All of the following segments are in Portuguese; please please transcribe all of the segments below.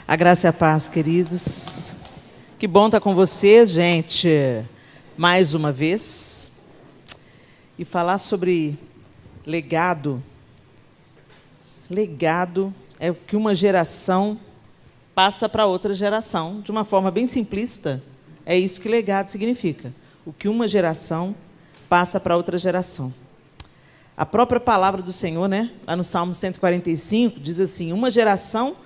A graça e a paz, queridos. Que bom estar com vocês, gente, mais uma vez. E falar sobre legado. Legado é o que uma geração passa para outra geração. De uma forma bem simplista, é isso que legado significa. O que uma geração passa para outra geração. A própria palavra do Senhor, né, lá no Salmo 145, diz assim: uma geração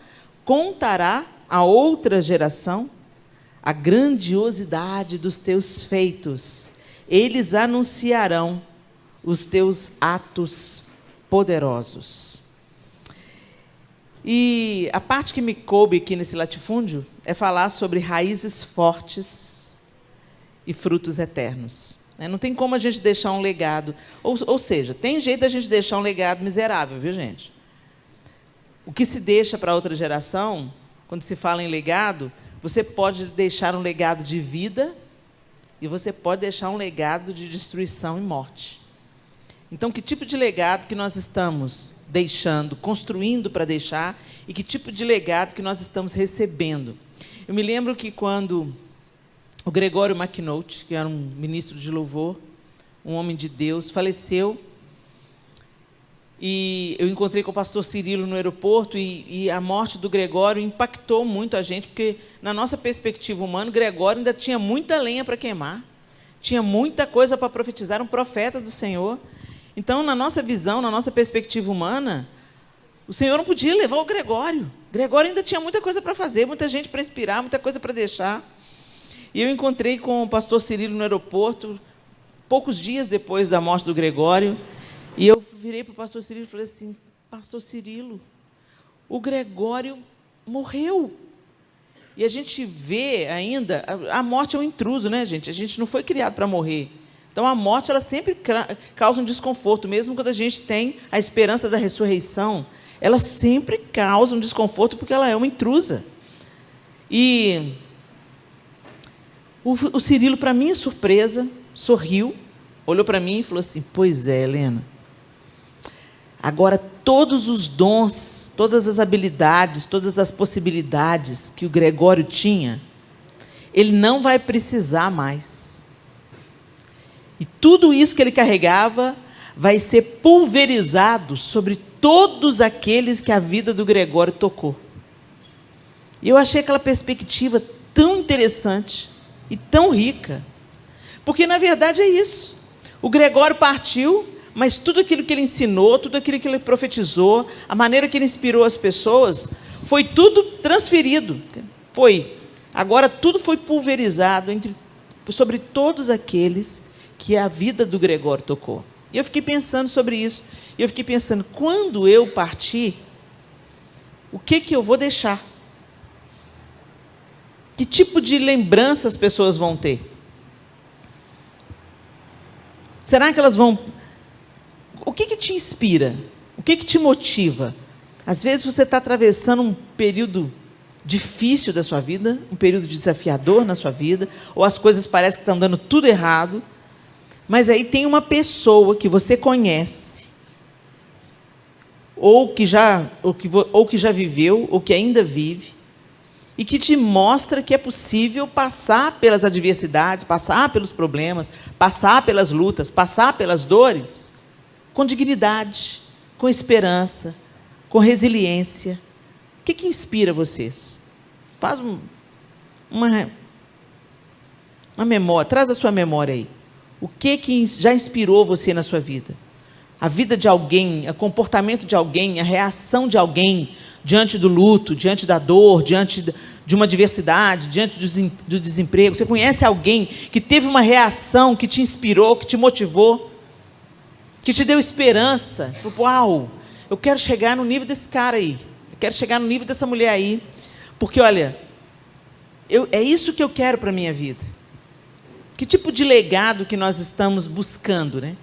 contará a outra geração a grandiosidade dos teus feitos. Eles anunciarão os teus atos poderosos. E a parte que me coube aqui nesse latifúndio é falar sobre raízes fortes e frutos eternos. Não tem como a gente deixar um legado. Ou seja, tem jeito da gente deixar um legado miserável, viu, gente? O que se deixa para outra geração, quando se fala em legado, você pode deixar um legado de vida e você pode deixar um legado de destruição e morte. Então, que tipo de legado que nós estamos deixando, construindo para deixar, e que tipo de legado que nós estamos recebendo? Eu me lembro que quando o Gregório McNulty, que era um ministro de louvor, um homem de Deus, faleceu, e eu encontrei com o pastor Cirilo no aeroporto, e a morte do Gregório impactou muito a gente, porque, na nossa perspectiva humana, o Gregório ainda tinha muita lenha para queimar, tinha muita coisa para profetizar, era um profeta do Senhor. Então, na nossa visão, na nossa perspectiva humana, o Senhor não podia levar o Gregório. O Gregório ainda tinha muita coisa para fazer, muita gente para inspirar, muita coisa para deixar. E eu encontrei com o pastor Cirilo no aeroporto, poucos dias depois da morte do Gregório, e eu virei para o pastor Cirilo e falei assim: pastor Cirilo, o Gregório morreu. E a gente vê ainda, a morte é um intruso, né, gente? A gente não foi criado para morrer. Então, a morte, ela sempre causa um desconforto, mesmo quando a gente tem a esperança da ressurreição, ela sempre causa um desconforto, porque ela é uma intrusa. E o Cirilo, para minha surpresa, sorriu, olhou para mim e falou assim: pois é, Helena, agora todos os dons, todas as habilidades, todas as possibilidades que o Gregório tinha, ele não vai precisar mais. E tudo isso que ele carregava vai ser pulverizado sobre todos aqueles que a vida do Gregório tocou. E eu achei aquela perspectiva tão interessante e tão rica, porque, na verdade, é isso. O Gregório partiu, mas tudo aquilo que ele ensinou, tudo aquilo que ele profetizou, a maneira que ele inspirou as pessoas, foi tudo transferido. Agora tudo foi pulverizado sobre todos aqueles que a vida do Gregório tocou. E eu fiquei pensando sobre isso. E eu fiquei pensando, quando eu partir, o que eu vou deixar? Que tipo de lembrança as pessoas vão ter? Será que elas vão... O que te inspira? O que te motiva? Às vezes você está atravessando um período difícil da sua vida, um período desafiador na sua vida, ou as coisas parecem que estão dando tudo errado, mas aí tem uma pessoa que você conhece, ou que já viveu, ou que ainda vive, e que te mostra que é possível passar pelas adversidades, passar pelos problemas, passar pelas lutas, passar pelas dores, com dignidade, com esperança, com resiliência. O que inspira vocês? Faz uma memória, traz a sua memória aí. O que já inspirou você na sua vida? A vida de alguém, o comportamento de alguém, a reação de alguém diante do luto, diante da dor, diante de uma adversidade, diante do desemprego. Você conhece alguém que teve uma reação que te inspirou, que te motivou, que te deu esperança? Uau, eu quero chegar no nível desse cara aí, eu quero chegar no nível dessa mulher aí, porque, olha, é isso que eu quero para a minha vida. Que tipo de legado que nós estamos buscando, né?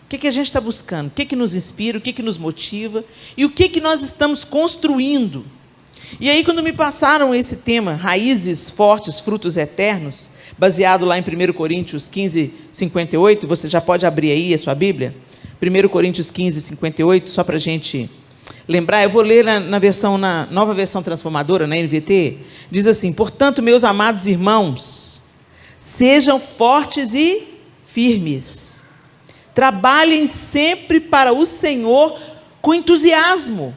O que a gente está buscando? O que nos inspira? O que nos motiva? E o que nós estamos construindo? E aí, quando me passaram esse tema, raízes fortes, frutos eternos, baseado lá em 1 Coríntios 15, 58, você já pode abrir aí a sua Bíblia? 1 Coríntios 15, 58, só para a gente lembrar, eu vou ler na nova versão transformadora, na NVT, diz assim: portanto, meus amados irmãos, sejam fortes e firmes, trabalhem sempre para o Senhor com entusiasmo,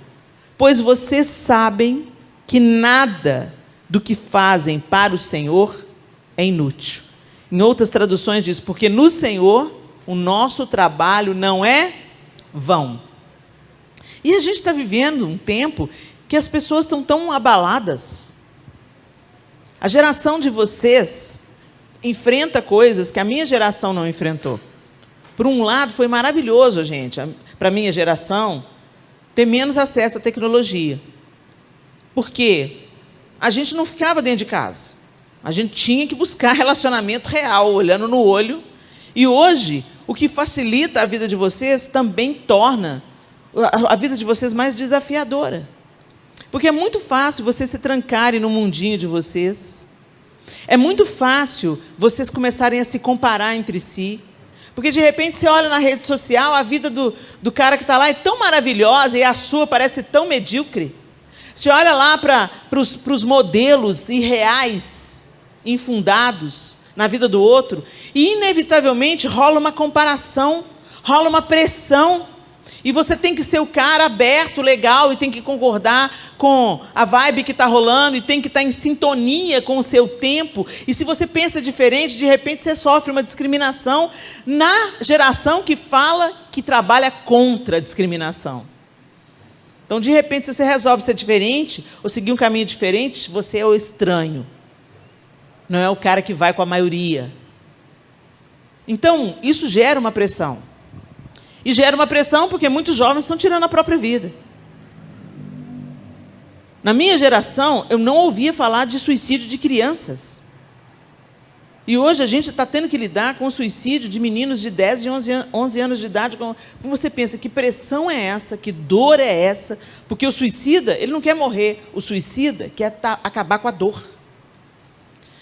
pois vocês sabem que nada do que fazem para o Senhor é inútil. Em outras traduções diz, porque no Senhor o nosso trabalho não é vão. E a gente está vivendo um tempo que as pessoas estão tão abaladas. A geração de vocês enfrenta coisas que a minha geração não enfrentou. Por um lado, foi maravilhoso, gente, para a minha geração, ter menos acesso à tecnologia. Por quê? A gente não ficava dentro de casa. A gente tinha que buscar relacionamento real, olhando no olho. E hoje, o que facilita a vida de vocês também torna a vida de vocês mais desafiadora. Porque é muito fácil vocês se trancarem no mundinho de vocês. É muito fácil vocês começarem a se comparar entre si. Porque, de repente, você olha na rede social, a vida do cara que está lá é tão maravilhosa e a sua parece tão medíocre. Você olha lá para os modelos irreais, infundados na vida do outro, e, inevitavelmente, rola uma comparação, rola uma pressão. E você tem que ser o cara aberto, legal, e tem que concordar com a vibe que está rolando, e tem que estar em sintonia com o seu tempo. E se você pensa diferente, de repente você sofre uma discriminação na geração que fala, que trabalha contra a discriminação. Então, de repente, se você resolve ser diferente, ou seguir um caminho diferente, você é o estranho. Não é o cara que vai com a maioria. Então, isso gera uma pressão. E gera uma pressão porque muitos jovens estão tirando a própria vida. Na minha geração, eu não ouvia falar de suicídio de crianças. E hoje a gente está tendo que lidar com o suicídio de meninos de 10 e 11 anos de idade. Como você pensa, que pressão é essa? Que dor é essa? Porque o suicida, ele não quer morrer. O suicida quer acabar com a dor.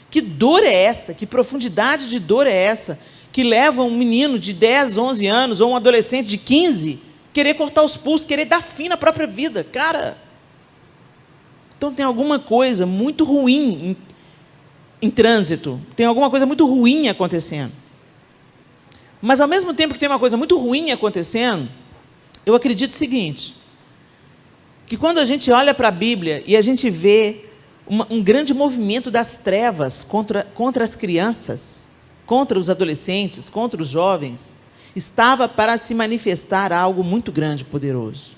Que dor é essa? Que profundidade de dor é essa? Que leva um menino de 10, 11 anos, ou um adolescente de 15, querer cortar os pulsos, querer dar fim na própria vida. Cara, então tem alguma coisa muito ruim em trânsito, tem alguma coisa muito ruim acontecendo. Mas, ao mesmo tempo que tem uma coisa muito ruim acontecendo, eu acredito o seguinte, que quando a gente olha para a Bíblia e a gente vê um grande movimento das trevas contra as crianças, contra os adolescentes, contra os jovens, estava para se manifestar algo muito grande e poderoso.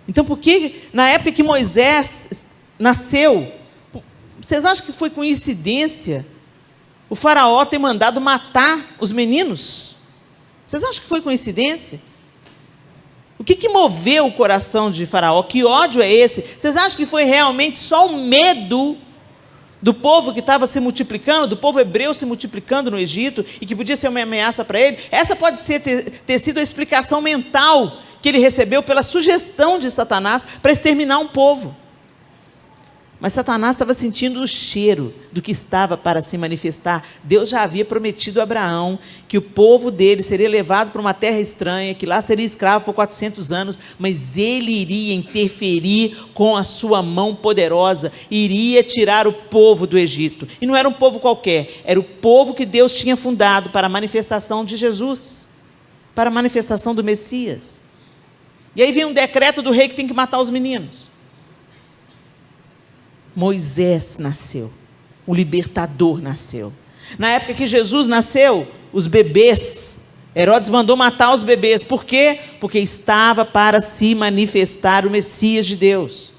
Então, por que, na época que Moisés nasceu, vocês acham que foi coincidência o faraó ter mandado matar os meninos? Vocês acham que foi coincidência? O que moveu o coração de faraó? Que ódio é esse? Vocês acham que foi realmente só o medo do povo que estava se multiplicando, do povo hebreu se multiplicando no Egito, e que podia ser uma ameaça para ele? Essa pode ter sido a explicação mental que ele recebeu pela sugestão de Satanás para exterminar um povo. Mas Satanás estava sentindo o cheiro do que estava para se manifestar. Deus já havia prometido a Abraão que o povo dele seria levado para uma terra estranha, que lá seria escravo por 400 anos, mas ele iria interferir com a sua mão poderosa, iria tirar o povo do Egito. E não era um povo qualquer, era o povo que Deus tinha fundado para a manifestação de Jesus, para a manifestação do Messias. E aí vem um decreto do rei que tem que matar os meninos. Moisés nasceu, o libertador nasceu. Na época que Jesus nasceu, os bebês, Herodes mandou matar os bebês. Por quê? Porque estava para se manifestar o Messias de Deus.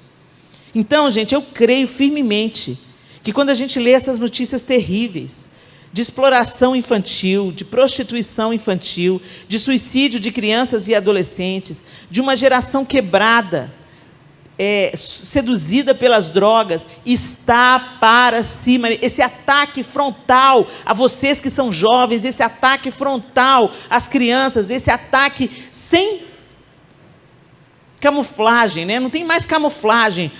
Então, gente, eu creio firmemente que quando a gente lê essas notícias terríveis, de exploração infantil, de prostituição infantil, de suicídio de crianças e adolescentes, de uma geração quebrada, seduzida pelas drogas, está para cima, esse ataque frontal a vocês que são jovens, esse ataque frontal às crianças, esse ataque sem camuflagem, né? Não tem mais camuflagem,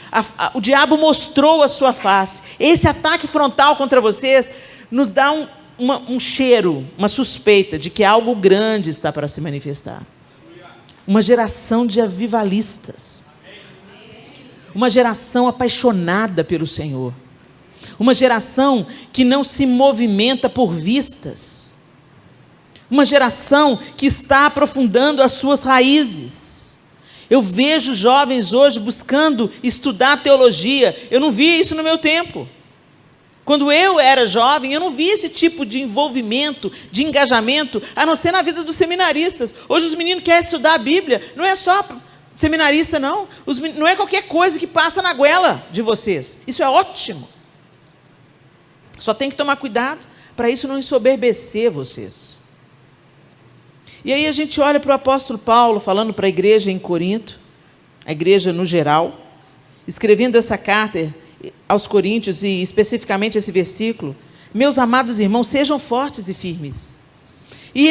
o diabo mostrou a sua face. Esse ataque frontal contra vocês nos dá um cheiro, uma suspeita de que algo grande está para se manifestar. uma geração de avivalistas, uma geração apaixonada pelo Senhor, uma geração que não se movimenta por vistas, uma geração que está aprofundando as suas raízes. Eu vejo jovens hoje buscando estudar teologia. Eu não via isso no meu tempo. Quando eu era jovem, eu não via esse tipo de envolvimento, de engajamento, a não ser na vida dos seminaristas. Hoje os meninos querem estudar a Bíblia, não é só seminarista, não. Não é qualquer coisa que passa na goela de vocês. Isso é ótimo. Só tem que tomar cuidado para isso não ensoberbecer vocês. E aí a gente olha para o apóstolo Paulo, falando para a igreja em Corinto, a igreja no geral, escrevendo essa carta aos Coríntios, e especificamente esse versículo: meus amados irmãos, sejam fortes e firmes. E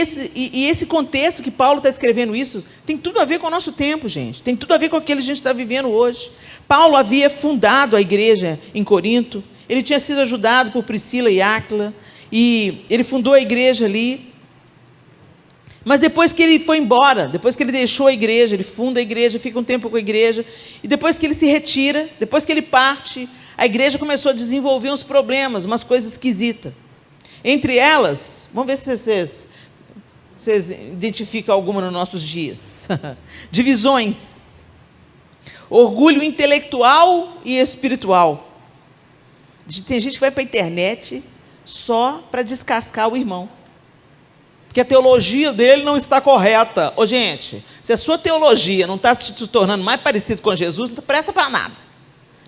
esse contexto que Paulo está escrevendo isso, tem tudo a ver com o nosso tempo, gente. Tem tudo a ver com aquilo que a gente está vivendo hoje. Paulo havia fundado a igreja em Corinto, ele tinha sido ajudado por Priscila e Áquila, e ele fundou a igreja ali. Mas depois que ele foi embora, depois que ele deixou a igreja, ele funda a igreja, fica um tempo com a igreja, e depois que ele se retira, depois que ele parte, a igreja começou a desenvolver uns problemas, umas coisas esquisitas. Entre elas, vamos ver se vocês identificam alguma nos nossos dias. Divisões. Orgulho intelectual e espiritual. Tem gente que vai para a internet só para descascar o irmão, porque a teologia dele não está correta. Ô, gente, se a sua teologia não está se tornando mais parecido com Jesus, não presta para nada.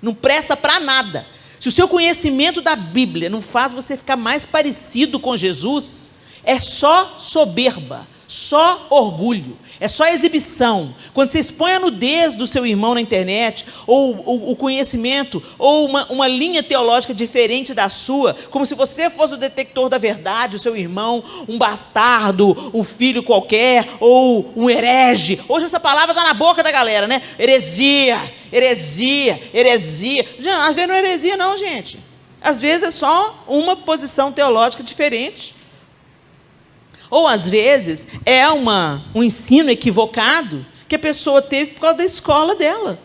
Não presta para nada. Se o seu conhecimento da Bíblia não faz você ficar mais parecido com Jesus, é só soberba, só orgulho, é só exibição. Quando você expõe a nudez do seu irmão na internet, ou o conhecimento, ou uma linha teológica diferente da sua, como se você fosse o detector da verdade, o seu irmão, um bastardo, um filho qualquer, ou um herege. Hoje essa palavra está na boca da galera, né? Heresia, heresia, heresia. Às vezes não é heresia não, gente. Às vezes é só uma posição teológica diferente. Ou, às vezes, é um ensino equivocado que a pessoa teve por causa da escola dela.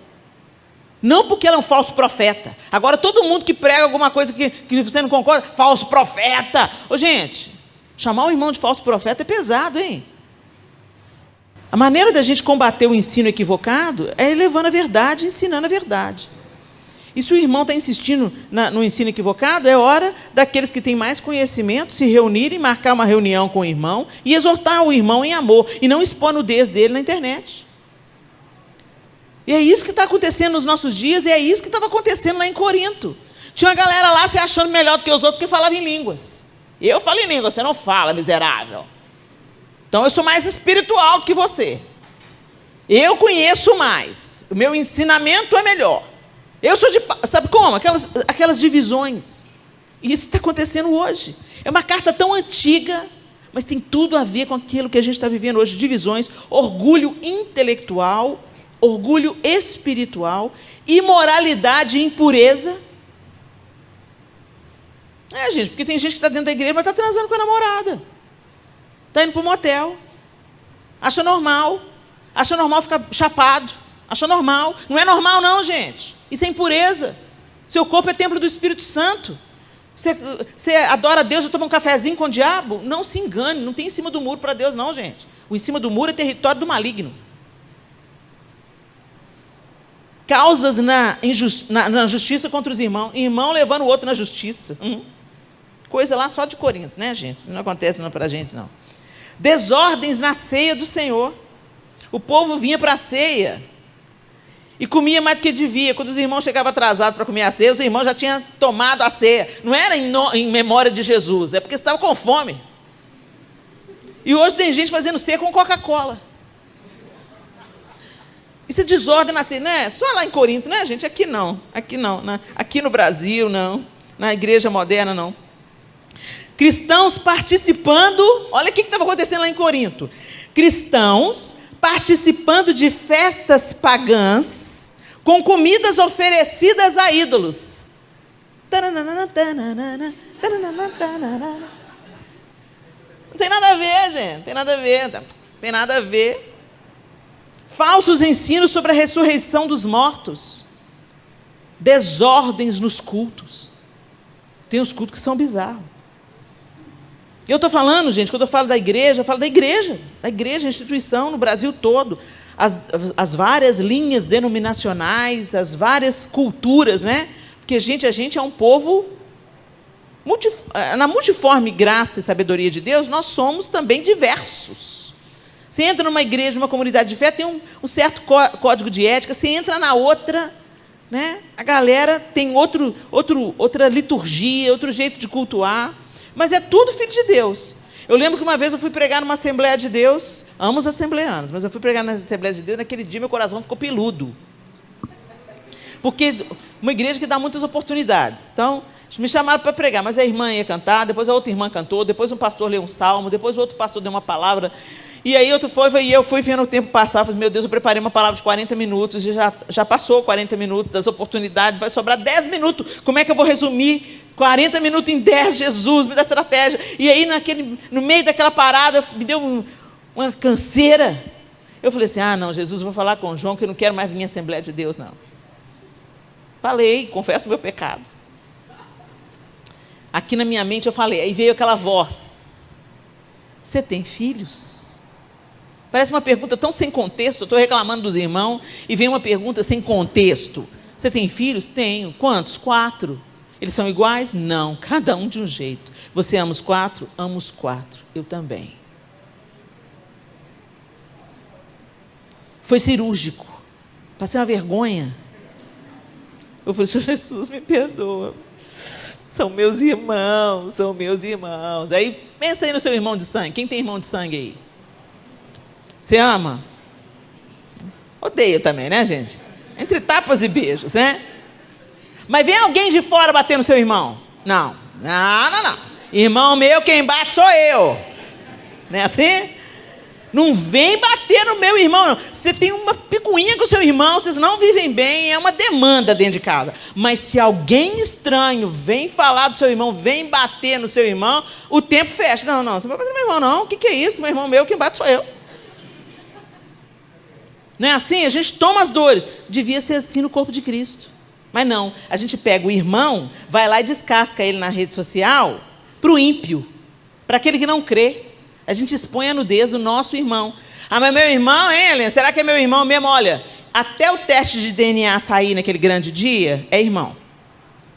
Não porque ela é um falso profeta. Agora, todo mundo que prega alguma coisa que você não concorda, falso profeta. Ô, gente, chamar o irmão de falso profeta é pesado, hein? A maneira da gente combater o ensino equivocado é levando a verdade, ensinando a verdade. E se o irmão está insistindo no ensino equivocado, é hora daqueles que têm mais conhecimento se reunirem, marcar uma reunião com o irmão e exortar o irmão em amor, e não expor a nudez dele na internet. E é isso que está acontecendo nos nossos dias, e é isso que estava acontecendo lá em Corinto. Tinha uma galera lá se achando melhor do que os outros, porque falava em línguas. Eu falo em línguas, você não fala, miserável. Então eu sou mais espiritual do que você. Eu conheço mais. O meu ensinamento é melhor. Eu sou de... Sabe como? Aquelas divisões. E isso está acontecendo hoje. É uma carta tão antiga, mas tem tudo a ver com aquilo que a gente está vivendo hoje. Divisões, orgulho intelectual, orgulho espiritual, imoralidade e impureza. Gente, porque tem gente que está dentro da igreja, mas está transando com a namorada. Está indo para o motel. Acha normal ficar chapado. Acha normal. Não é normal não, gente. Isso é impureza. Seu corpo é templo do Espírito Santo. Você adora a Deus e toma um cafezinho com o diabo? Não se engane, não tem em cima do muro para Deus não, gente. O em cima do muro é território do maligno. Causas na justiça contra os irmãos. Irmão levando o outro na justiça. Coisa lá só de Corinto, né, gente? Não acontece não para a gente, não. Desordens na ceia do Senhor. O povo vinha para a ceia e comia mais do que devia. Quando os irmãos chegavam atrasados para comer a ceia, os irmãos já tinham tomado a ceia. Não era em memória de Jesus, é porque estavam com fome. E hoje tem gente fazendo ceia com Coca-Cola. Isso é desordem na ceia, né? Só lá em Corinto, né, gente? Aqui não. Aqui no Brasil, não. Na igreja moderna, não. Cristãos participando... Olha o que estava acontecendo lá em Corinto. Cristãos participando de festas pagãs com comidas oferecidas a ídolos. Não tem nada a ver, gente. Tem nada a ver. falsos ensinos sobre a ressurreição dos mortos, desordens nos cultos. Tem uns cultos que são bizarros. Eu estou falando, gente, quando eu falo da igreja, eu falo da igreja, instituição no Brasil todo, as várias linhas denominacionais, as várias culturas, né? Porque, a gente é um povo, na multiforme graça e sabedoria de Deus, nós somos também diversos. Você entra numa igreja, numa comunidade de fé, tem um certo código de ética, você entra na outra, né? A galera tem outra liturgia, outro jeito de cultuar, mas é tudo filho de Deus. Eu lembro que uma vez eu fui pregar numa Assembleia de Deus, amo os assembleanos, mas eu fui pregar na Assembleia de Deus, naquele dia meu coração ficou peludo. Porque uma igreja que dá muitas oportunidades. Então, me chamaram para pregar, mas a irmã ia cantar, depois a outra irmã cantou, depois um pastor leu um salmo, depois o outro pastor deu uma palavra. E aí eu fui vendo o tempo passar, falei, meu Deus, eu preparei uma palavra de 40 minutos, e já passou 40 minutos das oportunidades, vai sobrar 10 minutos. Como é que eu vou resumir 40 minutos em 10, Jesus, me dá estratégia. E aí, no meio daquela parada, me deu uma canseira. Eu falei assim, não, Jesus, vou falar com o João, que eu não quero mais vir em Assembleia de Deus, não. Falei, confesso o meu pecado. Aqui na minha mente eu falei, aí veio aquela voz, você tem filhos? Parece uma pergunta tão sem contexto, eu estou reclamando dos irmãos, e vem uma pergunta sem contexto. Você tem filhos? Tenho. Quantos? 4. Eles são iguais? Não, cada um de um jeito. Você ama os 4? Amo os 4. Eu também. Foi cirúrgico. Passei uma vergonha. Eu falei, Senhor Jesus, me perdoa. São meus irmãos, são meus irmãos. Aí, pensa aí no seu irmão de sangue. Quem tem irmão de sangue aí? Você ama? Odeia também, né, gente? Entre tapas e beijos, né? Mas vem alguém de fora bater no seu irmão? Não. Não. Irmão meu, quem bate sou eu. Não é assim? Não vem bater no meu irmão, não. Você tem uma picuinha com o seu irmão, vocês não vivem bem, é uma demanda dentro de casa. Mas se alguém estranho vem falar do seu irmão, vem bater no seu irmão, o tempo fecha. Não, você não vai bater no meu irmão, não. O que é isso? Meu irmão meu, quem bate sou eu. Não é assim? A gente toma as dores. Devia ser assim no corpo de Cristo. Mas não, a gente pega o irmão, vai lá e descasca ele na rede social para o ímpio, para aquele que não crê. A gente expõe a nudez do nosso irmão. Mas meu irmão, hein, Helena? Será que é meu irmão mesmo? Olha, até o teste de DNA sair naquele grande dia, é irmão.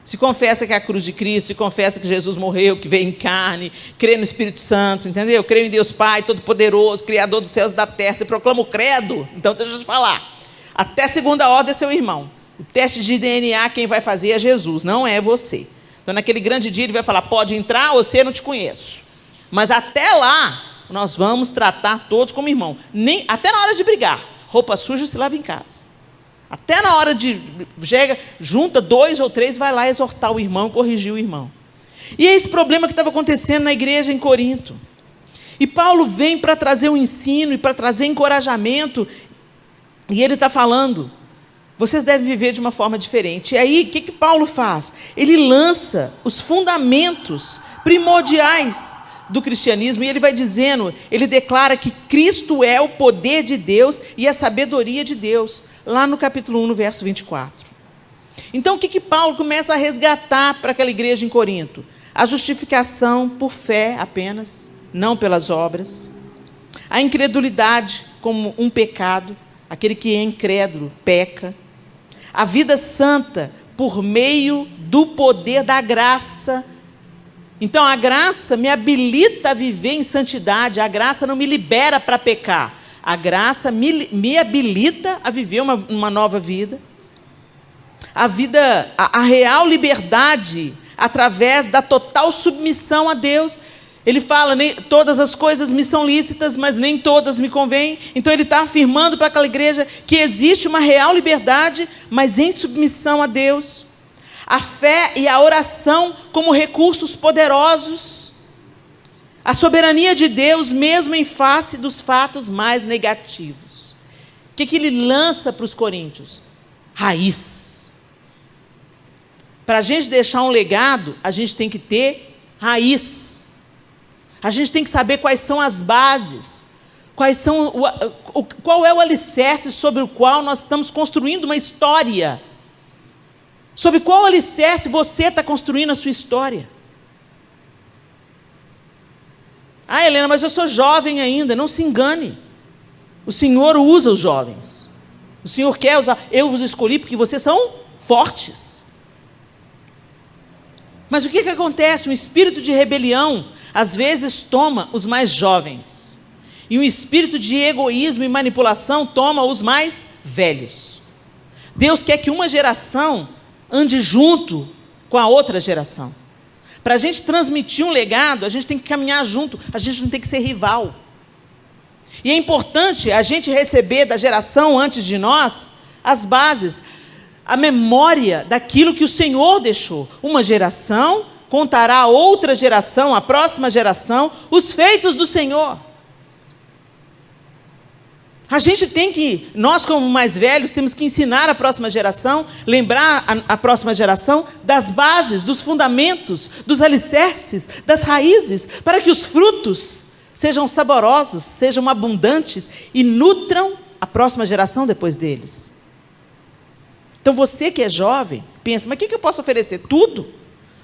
Se confessa que é a cruz de Cristo, se confessa que Jesus morreu, que veio em carne, crê no Espírito Santo, entendeu? Crê em Deus Pai, Todo-Poderoso, Criador dos céus e da terra. Você proclama o credo? Então deixa eu te falar. Até segunda ordem é seu irmão. O teste de DNA, quem vai fazer é Jesus, não é você. Então, naquele grande dia, ele vai falar, pode entrar, você não te conheço. Mas até lá, nós vamos tratar todos como irmão. Até na hora de brigar, roupa suja se lava em casa. Até na hora de... junta 2 ou 3, vai lá exortar o irmão, corrigir o irmão. E é esse problema que estava acontecendo na igreja em Corinto. E Paulo vem para trazer um ensino e para trazer encorajamento. E ele está falando... Vocês devem viver de uma forma diferente. E aí, o que Paulo faz? Ele lança os fundamentos primordiais do cristianismo, e ele vai dizendo, ele declara que Cristo é o poder de Deus e a sabedoria de Deus, lá no capítulo 1, no verso 24. Então, o que Paulo começa a resgatar para aquela igreja em Corinto? A justificação por fé apenas, não pelas obras. A incredulidade como um pecado, aquele que é incrédulo peca. A vida santa por meio do poder da graça. Então, a graça me habilita a viver em santidade, a graça não me libera para pecar. A graça me habilita a viver uma nova vida. A real liberdade, através da total submissão a Deus. Ele fala, todas as coisas me são lícitas, mas nem todas me convêm. Então ele está afirmando para aquela igreja que existe uma real liberdade, mas em submissão a Deus. A fé e a oração como recursos poderosos. A soberania de Deus, mesmo em face dos fatos mais negativos. O que ele lança para os coríntios? Raiz. Para a gente deixar um legado, a gente tem que ter raiz. A gente tem que saber quais são as bases. Qual é o alicerce sobre o qual nós estamos construindo uma história? Sobre qual alicerce você está construindo a sua história? Ah, Helena, mas eu sou jovem ainda. Não se engane. O Senhor usa os jovens. O Senhor quer usar. Eu vos escolhi porque vocês são fortes. Mas o que acontece? Um espírito de rebelião, às vezes, toma os mais jovens. E um espírito de egoísmo e manipulação toma os mais velhos. Deus quer que uma geração ande junto com a outra geração. Para a gente transmitir um legado, a gente tem que caminhar junto, a gente não tem que ser rival. E é importante a gente receber da geração antes de nós as bases, a memória daquilo que o Senhor deixou. Uma geração contará a outra geração, a próxima geração, os feitos do Senhor. A gente tem que, nós como mais velhos, temos que ensinar a próxima geração, lembrar a próxima geração das bases, dos fundamentos, dos alicerces, das raízes, para que os frutos sejam saborosos, sejam abundantes e nutram a próxima geração depois deles. Então você que é jovem, pensa, mas o que eu posso oferecer? Tudo.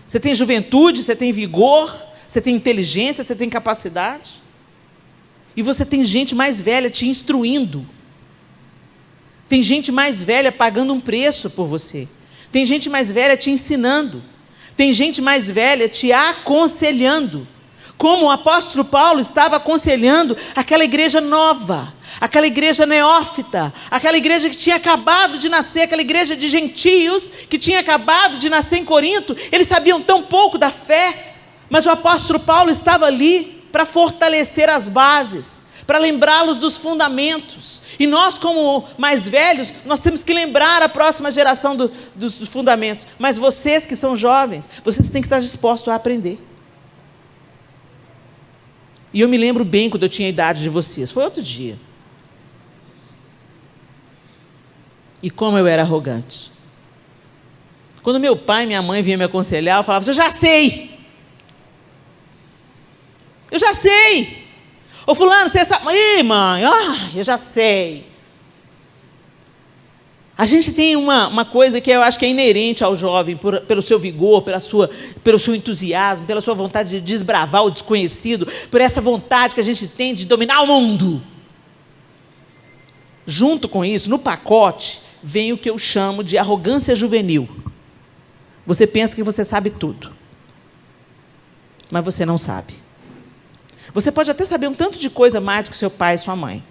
Você tem juventude, você tem vigor, você tem inteligência, você tem capacidade. E você tem gente mais velha te instruindo. Tem gente mais velha pagando um preço por você. Tem gente mais velha te ensinando. Tem gente mais velha te aconselhando. Como o apóstolo Paulo estava aconselhando aquela igreja nova, aquela igreja neófita, aquela igreja que tinha acabado de nascer, aquela igreja de gentios que tinha acabado de nascer em Corinto. Eles sabiam tão pouco da fé, mas o apóstolo Paulo estava ali para fortalecer as bases, para lembrá-los dos fundamentos. E nós, como mais velhos, nós temos que lembrar a próxima geração dos fundamentos. Mas vocês que são jovens, vocês têm que estar dispostos a aprender. E eu me lembro bem quando eu tinha a idade de vocês. Foi outro dia. E como eu era arrogante. Quando meu pai e minha mãe vinham me aconselhar, eu falava, eu já sei. Eu já sei. Ô fulano, você sabe? Ih, mãe, eu já sei. A gente tem uma coisa que eu acho que é inerente ao jovem, pelo seu vigor, pelo seu entusiasmo, pela sua vontade de desbravar o desconhecido, por essa vontade que a gente tem de dominar o mundo. Junto com isso, no pacote, vem o que eu chamo de arrogância juvenil. Você pensa que você sabe tudo, mas você não sabe. Você pode até saber um tanto de coisa mais do que seu pai e sua mãe.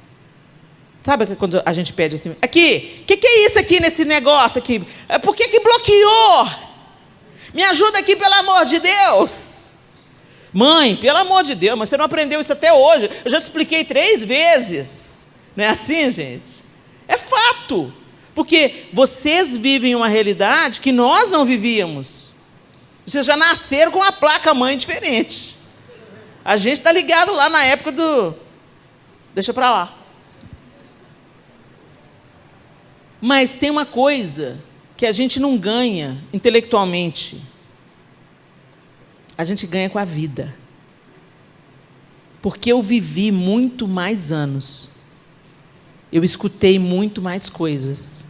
Sabe quando a gente pede assim, aqui, o que é isso aqui nesse negócio aqui? Por que bloqueou? Me ajuda aqui, pelo amor de Deus. Mãe, pelo amor de Deus, mas você não aprendeu isso até hoje. Eu já te expliquei 3 vezes. Não é assim, gente? É fato. Porque vocês vivem uma realidade que nós não vivíamos. Vocês já nasceram com uma placa-mãe diferente. A gente está ligado lá na época do... Deixa para lá. Mas tem uma coisa que a gente não ganha intelectualmente. A gente ganha com a vida. Porque eu vivi muito mais anos. Eu escutei muito mais coisas.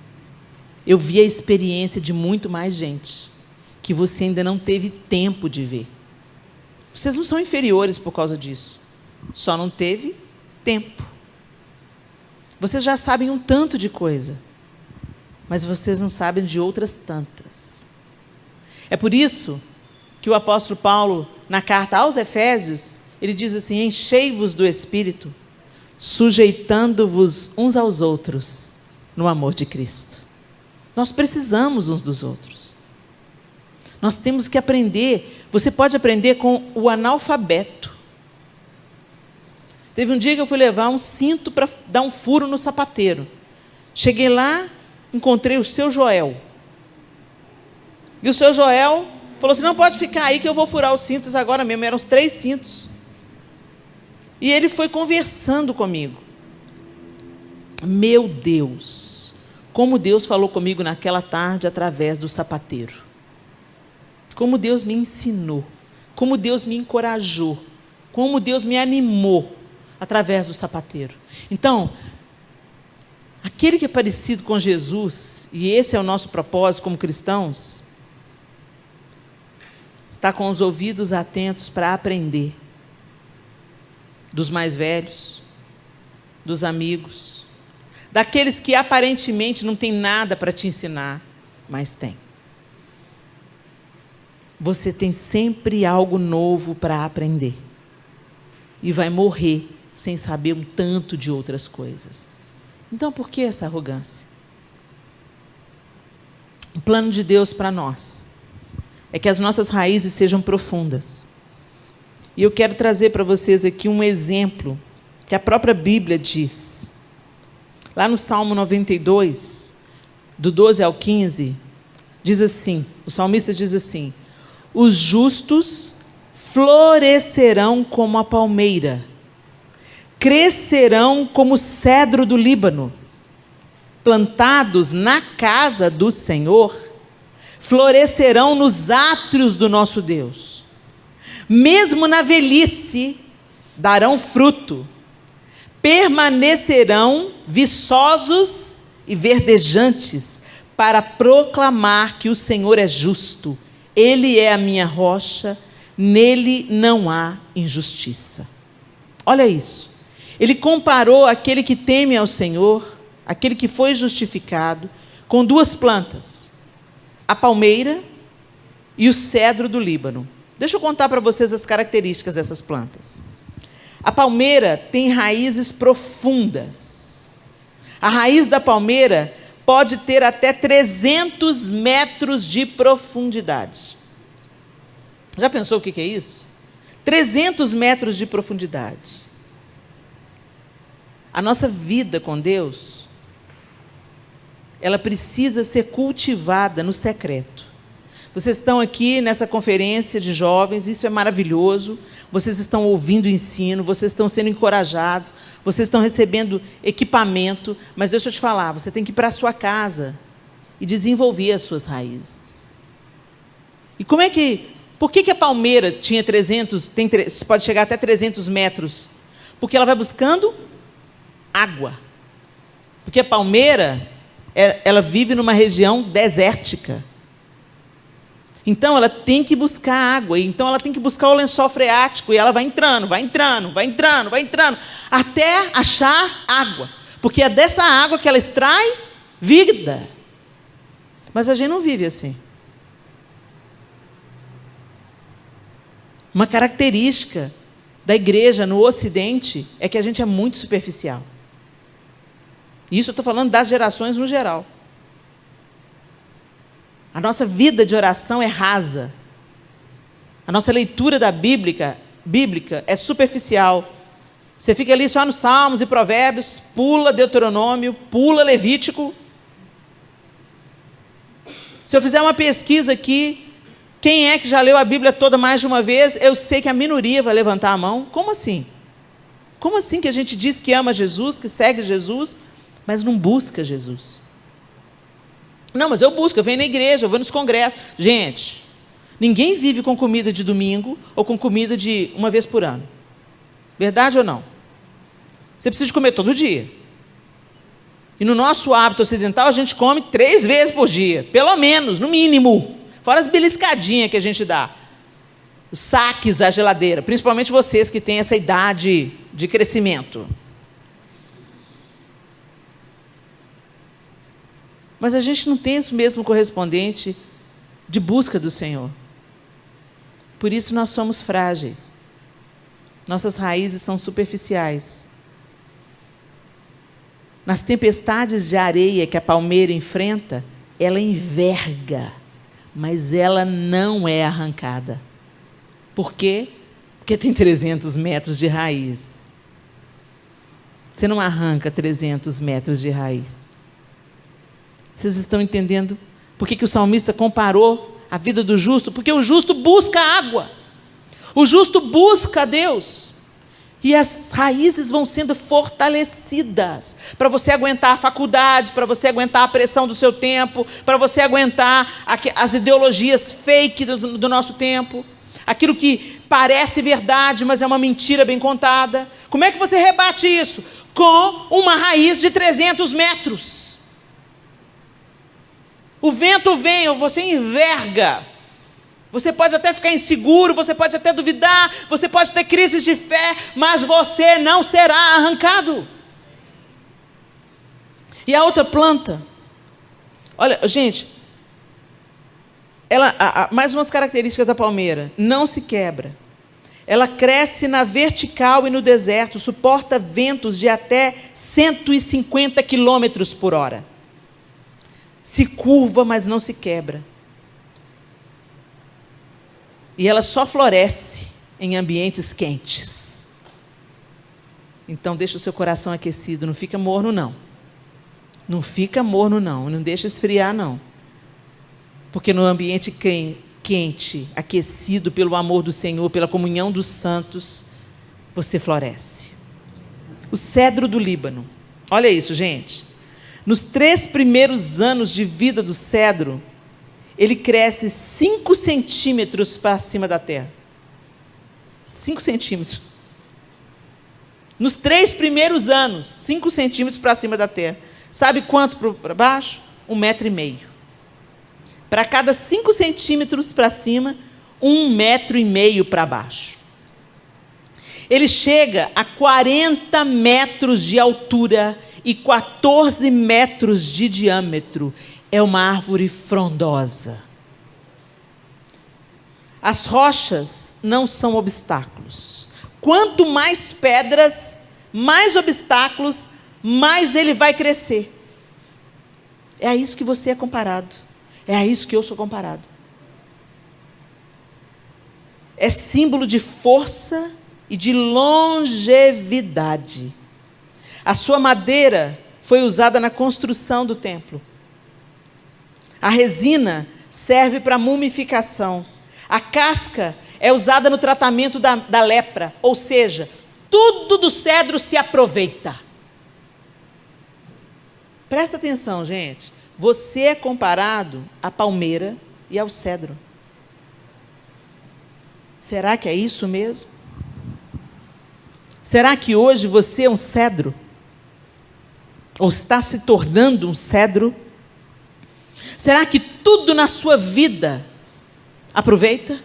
Eu vi a experiência de muito mais gente que você ainda não teve tempo de ver. Vocês não são inferiores por causa disso. Só não teve tempo. Vocês já sabem um tanto de coisa, mas vocês não sabem de outras tantas. É por isso que o apóstolo Paulo, na carta aos Efésios, ele diz assim, enchei-vos do Espírito, sujeitando-vos uns aos outros no amor de Cristo. Nós precisamos uns dos outros. Nós temos que aprender. Você pode aprender com o analfabeto. Teve um dia que eu fui levar um cinto para dar um furo no sapateiro. Cheguei lá, encontrei o seu Joel. E o seu Joel falou assim, não, pode ficar aí que eu vou furar os cintos agora mesmo. Eram uns 3 cintos. E ele foi conversando comigo. Meu Deus, como Deus falou comigo naquela tarde através do sapateiro. Como Deus me ensinou, como Deus me encorajou, como Deus me animou através do sapateiro. Então, aquele que é parecido com Jesus, e esse é o nosso propósito como cristãos, está com os ouvidos atentos para aprender dos mais velhos, dos amigos, daqueles que aparentemente não têm nada para te ensinar, mas tem. Você tem sempre algo novo para aprender e vai morrer sem saber um tanto de outras coisas. Então, por que essa arrogância? O plano de Deus para nós é que as nossas raízes sejam profundas. E eu quero trazer para vocês aqui um exemplo que a própria Bíblia diz. Lá no Salmo 92, do 12 ao 15, diz assim, o salmista diz assim: os justos florescerão como a palmeira, crescerão como o cedro do Líbano, plantados na casa do Senhor, florescerão nos átrios do nosso Deus. Mesmo na velhice, darão fruto, permanecerão viçosos e verdejantes, para proclamar que o Senhor é justo. Ele é a minha rocha, nele não há injustiça. Olha isso. Ele comparou aquele que teme ao Senhor, aquele que foi justificado, com duas plantas: a palmeira e o cedro do Líbano. Deixa eu contar para vocês as características dessas plantas. A palmeira tem raízes profundas. A raiz da palmeira pode ter até 300 metros de profundidade. Já pensou o que é isso? 300 metros de profundidade. A nossa vida com Deus, ela precisa ser cultivada no secreto. Vocês estão aqui nessa conferência de jovens, isso é maravilhoso. Vocês estão ouvindo o ensino, vocês estão sendo encorajados, vocês estão recebendo equipamento, mas deixa eu te falar, você tem que ir para a sua casa e desenvolver as suas raízes. E por que a palmeira tinha 300, pode chegar até 300 metros? Porque ela vai buscando água. Porque a palmeira, ela vive numa região desértica. Então, ela tem que buscar água, então ela tem que buscar o lençol freático, e ela vai entrando, até achar água, porque é dessa água que ela extrai vida. Mas a gente não vive assim. Uma característica da igreja no Ocidente é que a gente é muito superficial. Isso eu estou falando das gerações no geral. A nossa vida de oração é rasa. A nossa leitura da bíblica é superficial. Você fica ali só nos Salmos e Provérbios, pula Deuteronômio, pula Levítico. Se eu fizer uma pesquisa aqui, quem é que já leu a Bíblia toda mais de uma vez, eu sei que a minoria vai levantar a mão. Como assim? Como assim que a gente diz que ama Jesus, que segue Jesus, mas não busca Jesus? Não, mas eu busco, eu venho na igreja, eu vou nos congressos. Gente, ninguém vive com comida de domingo ou com comida de uma vez por ano. Verdade ou não? Você precisa de comer todo dia. E no nosso hábito ocidental, a gente come 3 vezes por dia, pelo menos, no mínimo. Fora as beliscadinhas que a gente dá. Os saques à geladeira, principalmente vocês que têm essa idade de crescimento. Mas a gente não tem isso mesmo correspondente de busca do Senhor. Por isso nós somos frágeis. Nossas raízes são superficiais. Nas tempestades de areia que a palmeira enfrenta, ela enverga, mas ela não é arrancada. Por quê? Porque tem 300 metros de raiz. Você não arranca 300 metros de raiz. Vocês estão entendendo por que o salmista comparou a vida do justo? Porque o justo busca água. O justo busca a Deus. E as raízes vão sendo fortalecidas para você aguentar a faculdade, para você aguentar a pressão do seu tempo, para você aguentar as ideologias fake do nosso tempo. aquilo que parece verdade, mas é uma mentira bem contada. Como é que você rebate isso? Com uma raiz de 300 metros. O vento vem, você enverga. Você pode até ficar inseguro, você pode até duvidar, você pode ter crises de fé, mas você não será arrancado. E a outra planta, olha, gente, mais umas características da palmeira: não se quebra. Ela cresce na vertical e no deserto, suporta ventos de até 150 quilômetros por hora. Se curva, mas não se quebra. E ela só floresce em ambientes quentes. Então, deixa o seu coração aquecido, não fica morno, não. Não fica morno, não. Não deixa esfriar, não. Porque no ambiente quente, aquecido pelo amor do Senhor, pela comunhão dos santos, você floresce. O cedro do Líbano. Olha isso, gente. Nos 3 primeiros anos de vida do cedro, ele cresce 5 centímetros para cima da terra. 5 centímetros. Nos 3 primeiros anos, 5 centímetros para cima da terra. Sabe quanto para baixo? 1,5 metro. Para cada 5 centímetros para cima, 1,5 metro para baixo. Ele chega a 40 metros de altura e 14 metros de diâmetro. É uma árvore frondosa. As rochas não são obstáculos. Quanto mais pedras, mais obstáculos, mais ele vai crescer. É a isso que você é comparado. É a isso que eu sou comparado. É símbolo de força e de longevidade. A sua madeira foi usada na construção do templo. A resina serve para mumificação. A casca é usada no tratamento da lepra. Ou seja, tudo do cedro se aproveita. Presta atenção, gente. Você é comparado à palmeira e ao cedro. Será que é isso mesmo? Será que hoje você é um cedro? Ou está se tornando um cedro? Será que tudo na sua vida aproveita,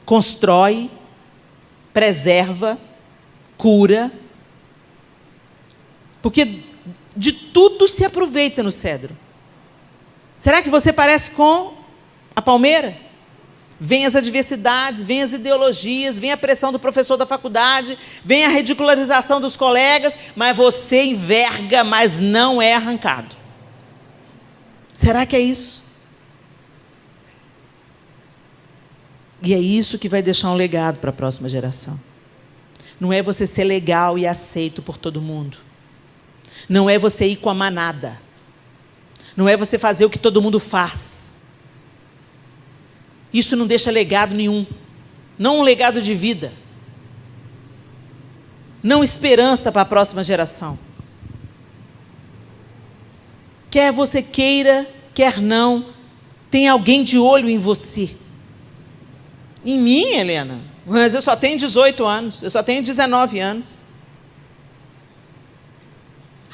constrói, preserva, cura? Porque de tudo se aproveita no cedro. Será que você parece com a palmeira? Vem as adversidades, vem as ideologias, vem a pressão do professor da faculdade, vem a ridicularização dos colegas, mas você enverga, mas não é arrancado. Será que é isso? E é isso que vai deixar um legado para a próxima geração. Não é você ser legal e aceito por todo mundo. Não é você ir com a manada. Não é você fazer o que todo mundo faz. Isso não deixa legado nenhum. Não um legado de vida. Não esperança para a próxima geração. Quer você queira, quer não, tem alguém de olho em você. Em mim, Helena? Mas eu só tenho 18 anos, eu só tenho 19 anos.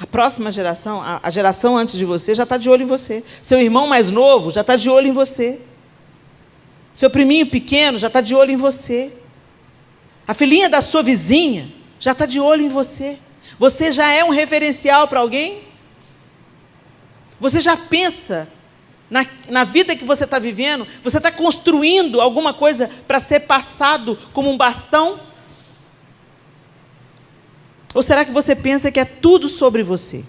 A próxima geração, a geração antes de você, já está de olho em você. Seu irmão mais novo já está de olho em você. Seu priminho pequeno já está de olho em você. A filhinha da sua vizinha já está de olho em você. Você já é um referencial para alguém? Você já pensa na vida que você está vivendo? Você está construindo alguma coisa para ser passado como um bastão? Ou será que você pensa que é tudo sobre você?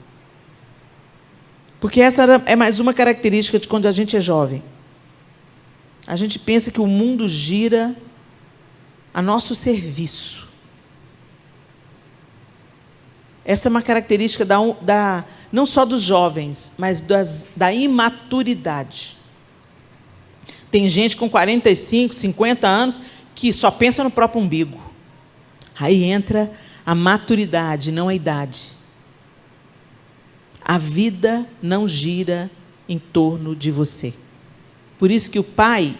Porque essa é mais uma característica de quando a gente é jovem. A gente pensa que o mundo gira a nosso serviço. Essa é uma característica não só dos jovens, mas da imaturidade. Tem gente com 45, 50 anos que só pensa no próprio umbigo. Aí entra a maturidade, não a idade. A vida não gira em torno de você. Por isso que o Pai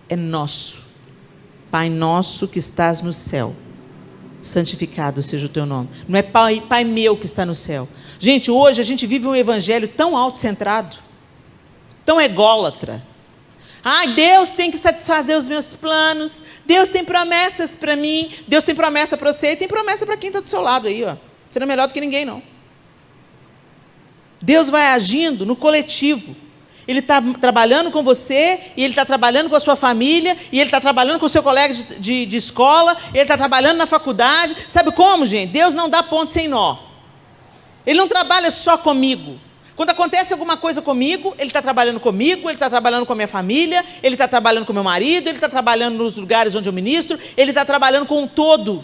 é nosso. Pai nosso que estás no céu, santificado seja o teu nome. Não é pai meu que está no céu. Gente, hoje a gente vive um evangelho tão autocentrado, tão ególatra. Ai, Deus tem que satisfazer os meus planos, Deus tem promessas para mim, Deus tem promessa para você e tem promessa para quem está do seu lado aí, ó. Você não é melhor do que ninguém, não. Deus vai agindo no coletivo. Ele está trabalhando com você, e Ele está trabalhando com a sua família, e Ele está trabalhando com o seu colega de escola, Ele está trabalhando na faculdade. Sabe como, gente? Deus não dá ponto sem nó. Ele não trabalha só comigo. Quando acontece alguma coisa comigo, Ele está trabalhando comigo, Ele está trabalhando com a minha família, Ele está trabalhando com o meu marido, Ele está trabalhando nos lugares onde eu ministro, Ele está trabalhando com um todo.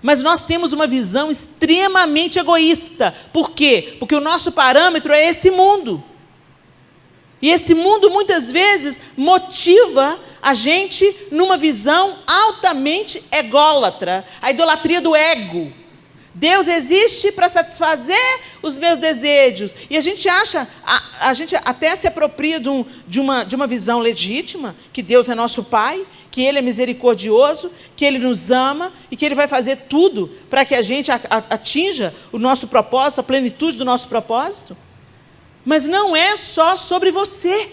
Mas nós temos uma visão extremamente egoísta. Por quê? Porque o nosso parâmetro é esse mundo. E esse mundo, muitas vezes, motiva a gente numa visão altamente ególatra. A idolatria do ego. Deus existe para satisfazer os meus desejos. E a gente acha, a gente até se apropria de uma visão legítima, que Deus é nosso Pai, que Ele é misericordioso, que Ele nos ama e que Ele vai fazer tudo para que a gente atinja o nosso propósito, a plenitude do nosso propósito. Mas não é só sobre você.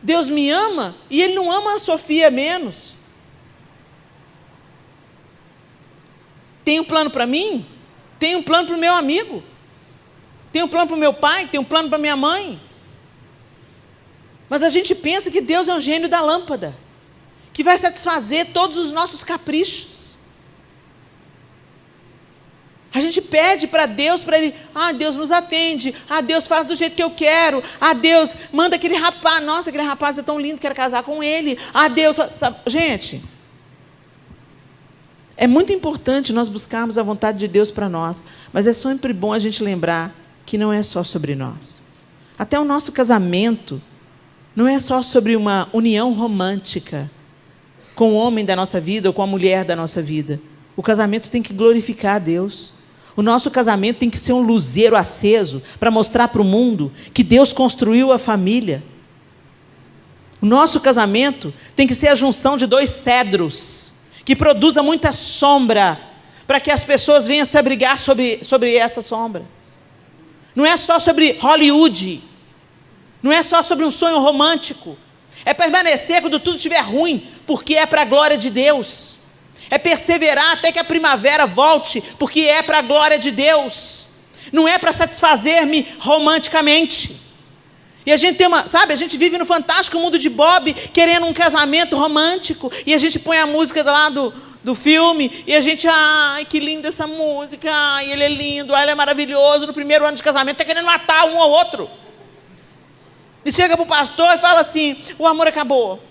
Deus me ama e Ele não ama a Sofia menos. Tem um plano para mim? Tem um plano para o meu amigo? Tem um plano para o meu pai? Tem um plano para minha mãe? Mas a gente pensa que Deus é um gênio da lâmpada, que vai satisfazer todos os nossos caprichos. A gente pede para Deus, para Ele, Deus nos atende, Deus faz do jeito que eu quero, Deus manda aquele rapaz, nossa, aquele rapaz é tão lindo, quero casar com ele, Deus, sabe? Gente, é muito importante nós buscarmos a vontade de Deus para nós, mas é sempre bom a gente lembrar que não é só sobre nós. Até o nosso casamento não é só sobre uma união romântica com o homem da nossa vida ou com a mulher da nossa vida. O casamento tem que glorificar a Deus. O nosso casamento tem que ser um luzeiro aceso para mostrar para o mundo que Deus construiu a família. O nosso casamento tem que ser a junção de dois cedros que produza muita sombra, para que as pessoas venham se abrigar sobre essa sombra. Não é só sobre Hollywood, não é só sobre um sonho romântico, é permanecer quando tudo estiver ruim, porque é para a glória de Deus, é perseverar até que a primavera volte, porque é para a glória de Deus, não é para satisfazer-me romanticamente. E a gente tem a gente vive no fantástico mundo de Bob, querendo um casamento romântico, e a gente põe a música lá do filme, e a gente, que linda essa música, ele é lindo, ele é maravilhoso, no primeiro ano de casamento está querendo matar um ao outro. E chega para o pastor e fala assim, o amor acabou.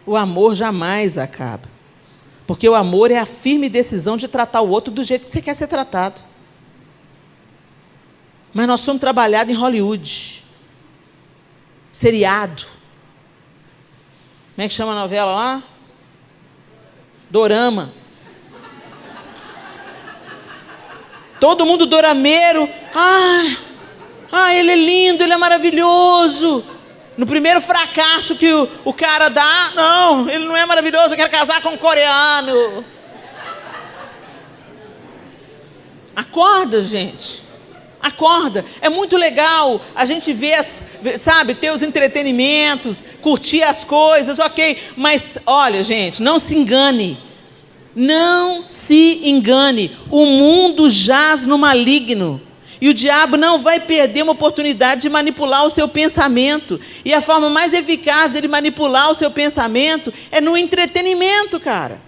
O amor jamais acaba, porque o amor é a firme decisão de tratar o outro do jeito que você quer ser tratado. Mas nós somos trabalhados em Hollywood, seriado. Como é que chama a novela lá? Dorama. Todo mundo dorameiro. Ele é lindo, ele é maravilhoso. No primeiro fracasso que o cara dá, não, ele não é maravilhoso, eu quero casar com um coreano. Acorda, gente. Acorda, é muito legal a gente ver, ter os entretenimentos, curtir as coisas, ok, mas olha, gente, não se engane, o mundo jaz no maligno, e o diabo não vai perder uma oportunidade de manipular o seu pensamento, e a forma mais eficaz dele manipular o seu pensamento é no entretenimento, cara,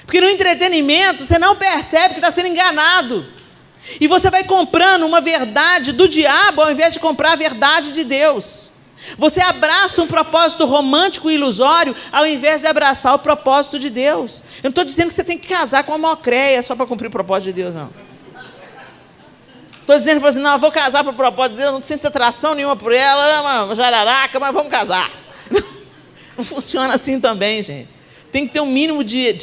porque no entretenimento você não percebe que está sendo enganado, e você vai comprando uma verdade do diabo ao invés de comprar a verdade de Deus. Você abraça um propósito romântico e ilusório ao invés de abraçar o propósito de Deus. Eu não estou dizendo que você tem que casar com uma mocreia só para cumprir o propósito de Deus, não. Estou dizendo assim, não, eu vou casar para o propósito de Deus, não sinto atração nenhuma por ela, ela é uma jararaca, mas vamos casar. Não funciona assim também, gente. Tem que ter um mínimo de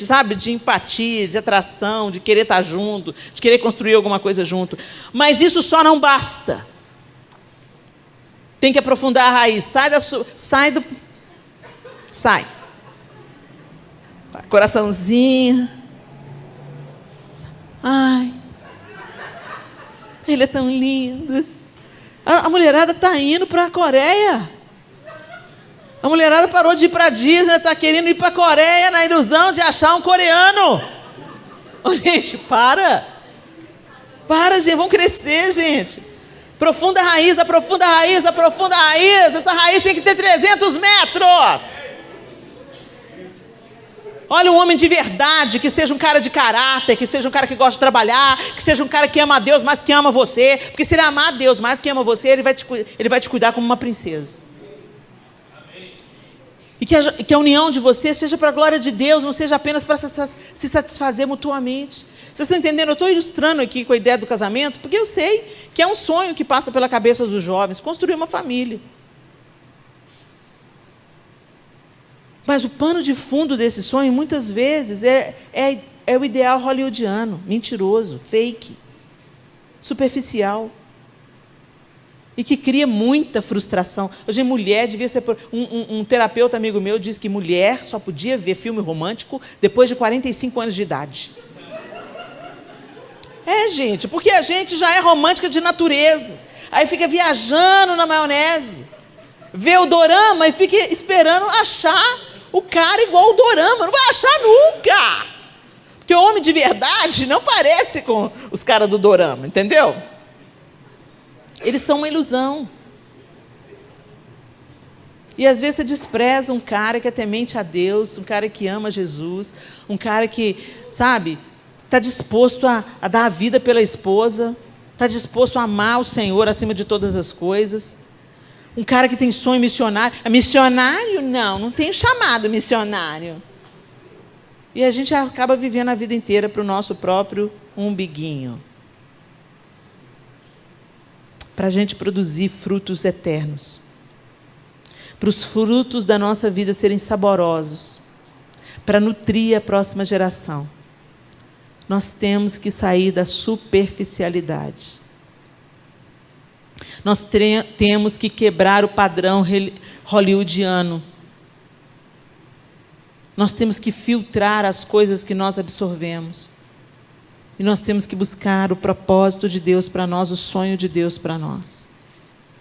empatia, de atração, de querer estar junto, de querer construir alguma coisa junto. Mas isso só não basta. Tem que aprofundar a raiz. Sai. Coraçãozinho. Ai, ele é tão lindo. A mulherada está indo para a Coreia. A mulherada parou de ir para a Disney, está querendo ir para a Coreia na ilusão de achar um coreano. Oh, gente, para, gente, vamos crescer, gente. Aprofunda a raiz. Essa raiz tem que ter 300 metros. Olha, um homem de verdade, que seja um cara de caráter, que seja um cara que gosta de trabalhar, que seja um cara que ama a Deus mais que ama você, porque se ele amar a Deus mais que ama você, ele vai te cuidar como uma princesa. E que a união de vocês seja para a glória de Deus, não seja apenas para se satisfazer mutuamente. Vocês estão entendendo? Eu estou ilustrando aqui com a ideia do casamento, porque eu sei que é um sonho que passa pela cabeça dos jovens, construir uma família. Mas o pano de fundo desse sonho, muitas vezes, é o ideal hollywoodiano, mentiroso, fake, superficial. E que cria muita frustração. Hoje, mulher devia ser... Um terapeuta amigo meu disse que mulher só podia ver filme romântico depois de 45 anos de idade. Gente, porque a gente já é romântica de natureza. Aí fica viajando na maionese. Vê o dorama e fica esperando achar o cara igual ao dorama. Não vai achar nunca. Porque o homem de verdade não parece com os caras do dorama, entendeu? Eles são uma ilusão. E às vezes você despreza um cara que é temente a Deus, um cara que ama Jesus, um cara que, sabe, está disposto a dar a vida pela esposa, está disposto a amar o Senhor acima de todas as coisas. Um cara que tem sonho missionário. Missionário? Não tem chamado missionário. E a gente acaba vivendo a vida inteira para o nosso próprio umbiguinho. Para a gente produzir frutos eternos. Para os frutos da nossa vida serem saborosos. Para nutrir a próxima geração. Nós temos que sair da superficialidade. Nós temos que quebrar o padrão hollywoodiano. Nós temos que filtrar as coisas que nós absorvemos. E nós temos que buscar o propósito de Deus para nós, o sonho de Deus para nós.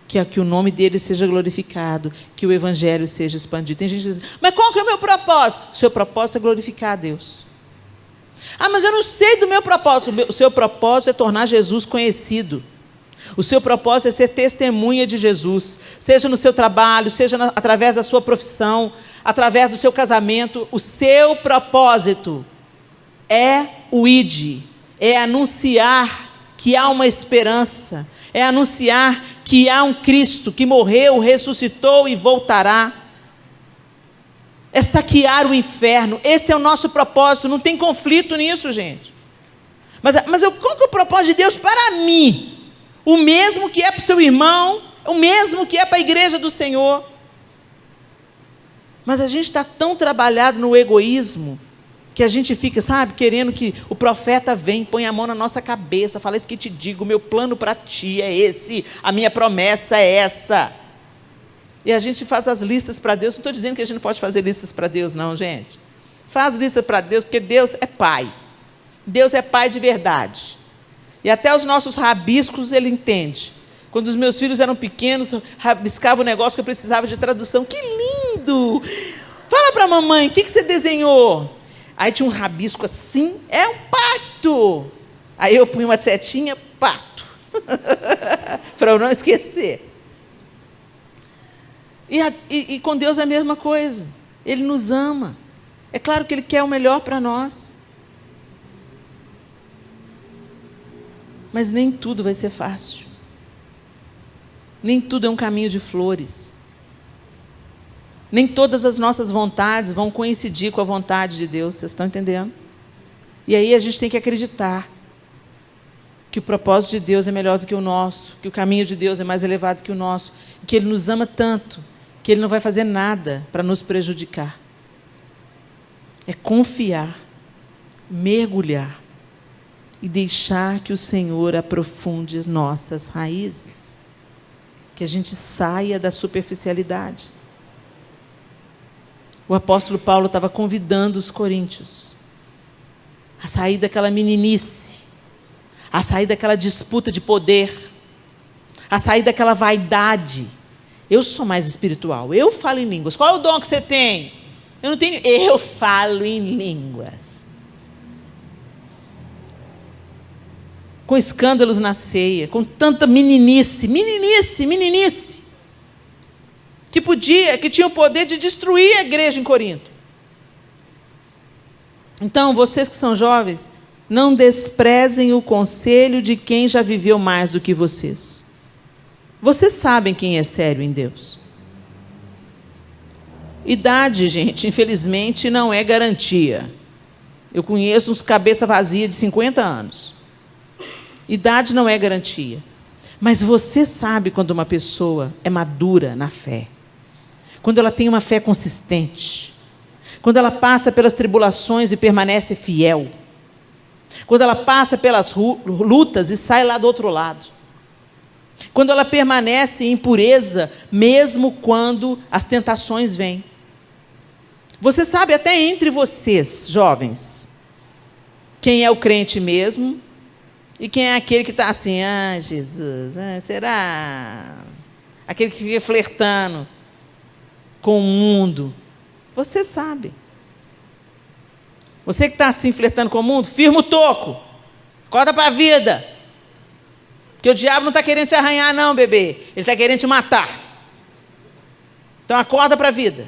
Que o nome dele seja glorificado, que o evangelho seja expandido. Tem gente que diz, mas qual que é o meu propósito? O seu propósito é glorificar a Deus. Mas eu não sei do meu propósito. O seu propósito é tornar Jesus conhecido. O seu propósito é ser testemunha de Jesus, seja no seu trabalho, seja através da sua profissão, através do seu casamento. O seu propósito é o ID, é anunciar que há uma esperança, é anunciar que há um Cristo que morreu, ressuscitou e voltará. É saquear o inferno. Esse é o nosso propósito, não tem conflito nisso, gente. Mas qual que é o propósito de Deus para mim? O mesmo que é para o seu irmão, o mesmo que é para a igreja do Senhor. Mas a gente está tão trabalhado no egoísmo, que a gente fica, sabe, querendo que o profeta venha, põe a mão na nossa cabeça, fala isso que te digo, o meu plano para ti é esse, a minha promessa é essa. E a gente faz as listas para Deus. Não estou dizendo que a gente não pode fazer listas para Deus, não, gente. Faz listas para Deus, porque Deus é Pai. Deus é Pai de verdade. E até os nossos rabiscos Ele entende. Quando os meus filhos eram pequenos, rabiscava o negócio que eu precisava de tradução. Que lindo! Fala para a mamãe, o que você desenhou? Aí tinha um rabisco assim, é um pato. Aí eu punha uma setinha, pato. Para eu não esquecer. E com Deus é a mesma coisa. Ele nos ama. É claro que Ele quer o melhor para nós. Mas nem tudo vai ser fácil. Nem tudo é um caminho de flores. Nem todas as nossas vontades vão coincidir com a vontade de Deus. Vocês estão entendendo? E aí a gente tem que acreditar que o propósito de Deus é melhor do que o nosso, que o caminho de Deus é mais elevado que o nosso, que Ele nos ama tanto, que Ele não vai fazer nada para nos prejudicar. É confiar, mergulhar e deixar que o Senhor aprofunde nossas raízes. que a gente saia da superficialidade. O apóstolo Paulo estava convidando os coríntios a sair daquela meninice, a sair daquela disputa de poder, a sair daquela vaidade. Eu sou mais espiritual, eu falo em línguas. Qual é o dom que você tem? Eu não tenho. Eu falo em línguas. Com escândalos na ceia, com tanta meninice, que tinha o poder de destruir a igreja em Corinto. Então, vocês que são jovens, não desprezem o conselho de quem já viveu mais do que vocês. Vocês sabem quem é sério em Deus. Idade, gente, infelizmente, não é garantia. Eu conheço uns cabeça vazia de 50 anos. Idade não é garantia. Mas você sabe quando uma pessoa é madura na fé. Quando ela tem uma fé consistente. Quando ela passa pelas tribulações e permanece fiel. Quando ela passa pelas lutas e sai lá do outro lado. Quando ela permanece em pureza, mesmo quando as tentações vêm. Você sabe até entre vocês, jovens, quem é o crente mesmo e quem é aquele que está assim, Jesus, será? Aquele que fica flertando com o mundo. Você sabe. Você que está assim flertando com o mundo, firma o toco. Acorda para a vida. Porque o diabo não está querendo te arranhar não, bebê. Ele está querendo te matar. Então acorda para a vida.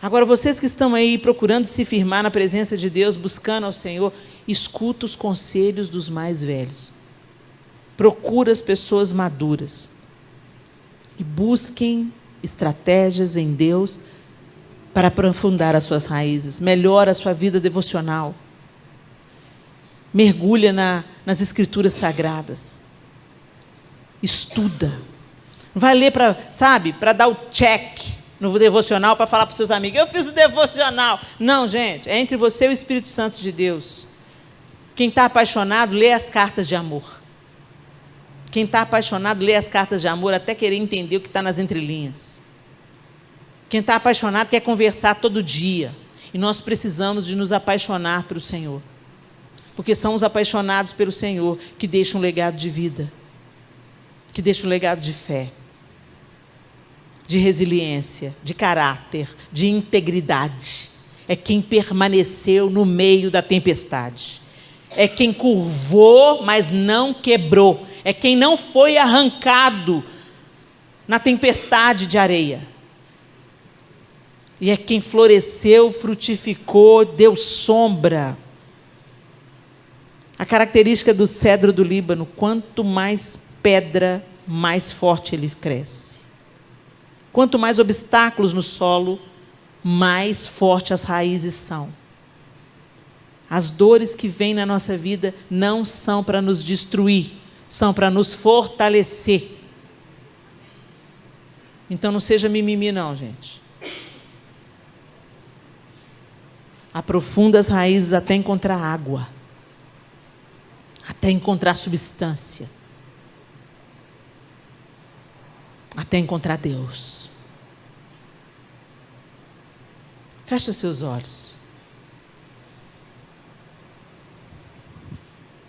Agora, vocês que estão aí procurando se firmar na presença de Deus, buscando ao Senhor, escuta os conselhos dos mais velhos. Procura as pessoas maduras. E busquem estratégias em Deus para aprofundar as suas raízes. Melhora a sua vida devocional. Mergulha nas Escrituras Sagradas. Estuda. Não vai ler para dar o check no devocional, para falar para os seus amigos, eu fiz o devocional. Não, gente, é entre você e o Espírito Santo de Deus. Quem está apaixonado, lê as cartas de amor. Quem está apaixonado, lê as cartas de amor até querer entender o que está nas entrelinhas. Quem está apaixonado quer conversar todo dia. E nós precisamos de nos apaixonar pelo Senhor. Porque são os apaixonados pelo Senhor que deixam um legado de vida. Que deixam um legado de fé. De resiliência, de caráter, de integridade. É quem permaneceu no meio da tempestade. É quem curvou, mas não quebrou. É quem não foi arrancado na tempestade de areia. E é quem floresceu, frutificou, deu sombra. A característica do cedro do Líbano, quanto mais pedra, mais forte ele cresce. Quanto mais obstáculos no solo, mais fortes as raízes são. As dores que vêm na nossa vida não são para nos destruir, são para nos fortalecer. Então não seja mimimi não, gente. Aprofunda as raízes até encontrar água. Até encontrar substância. Até encontrar Deus. Feche seus olhos.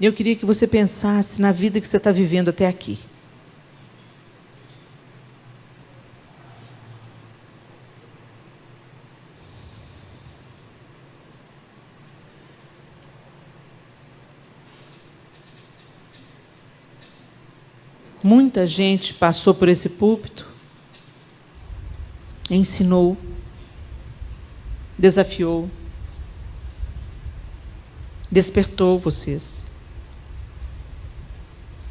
Eu queria que você pensasse na vida que você está vivendo até aqui. Muita gente passou por esse púlpito, ensinou, desafiou, despertou vocês.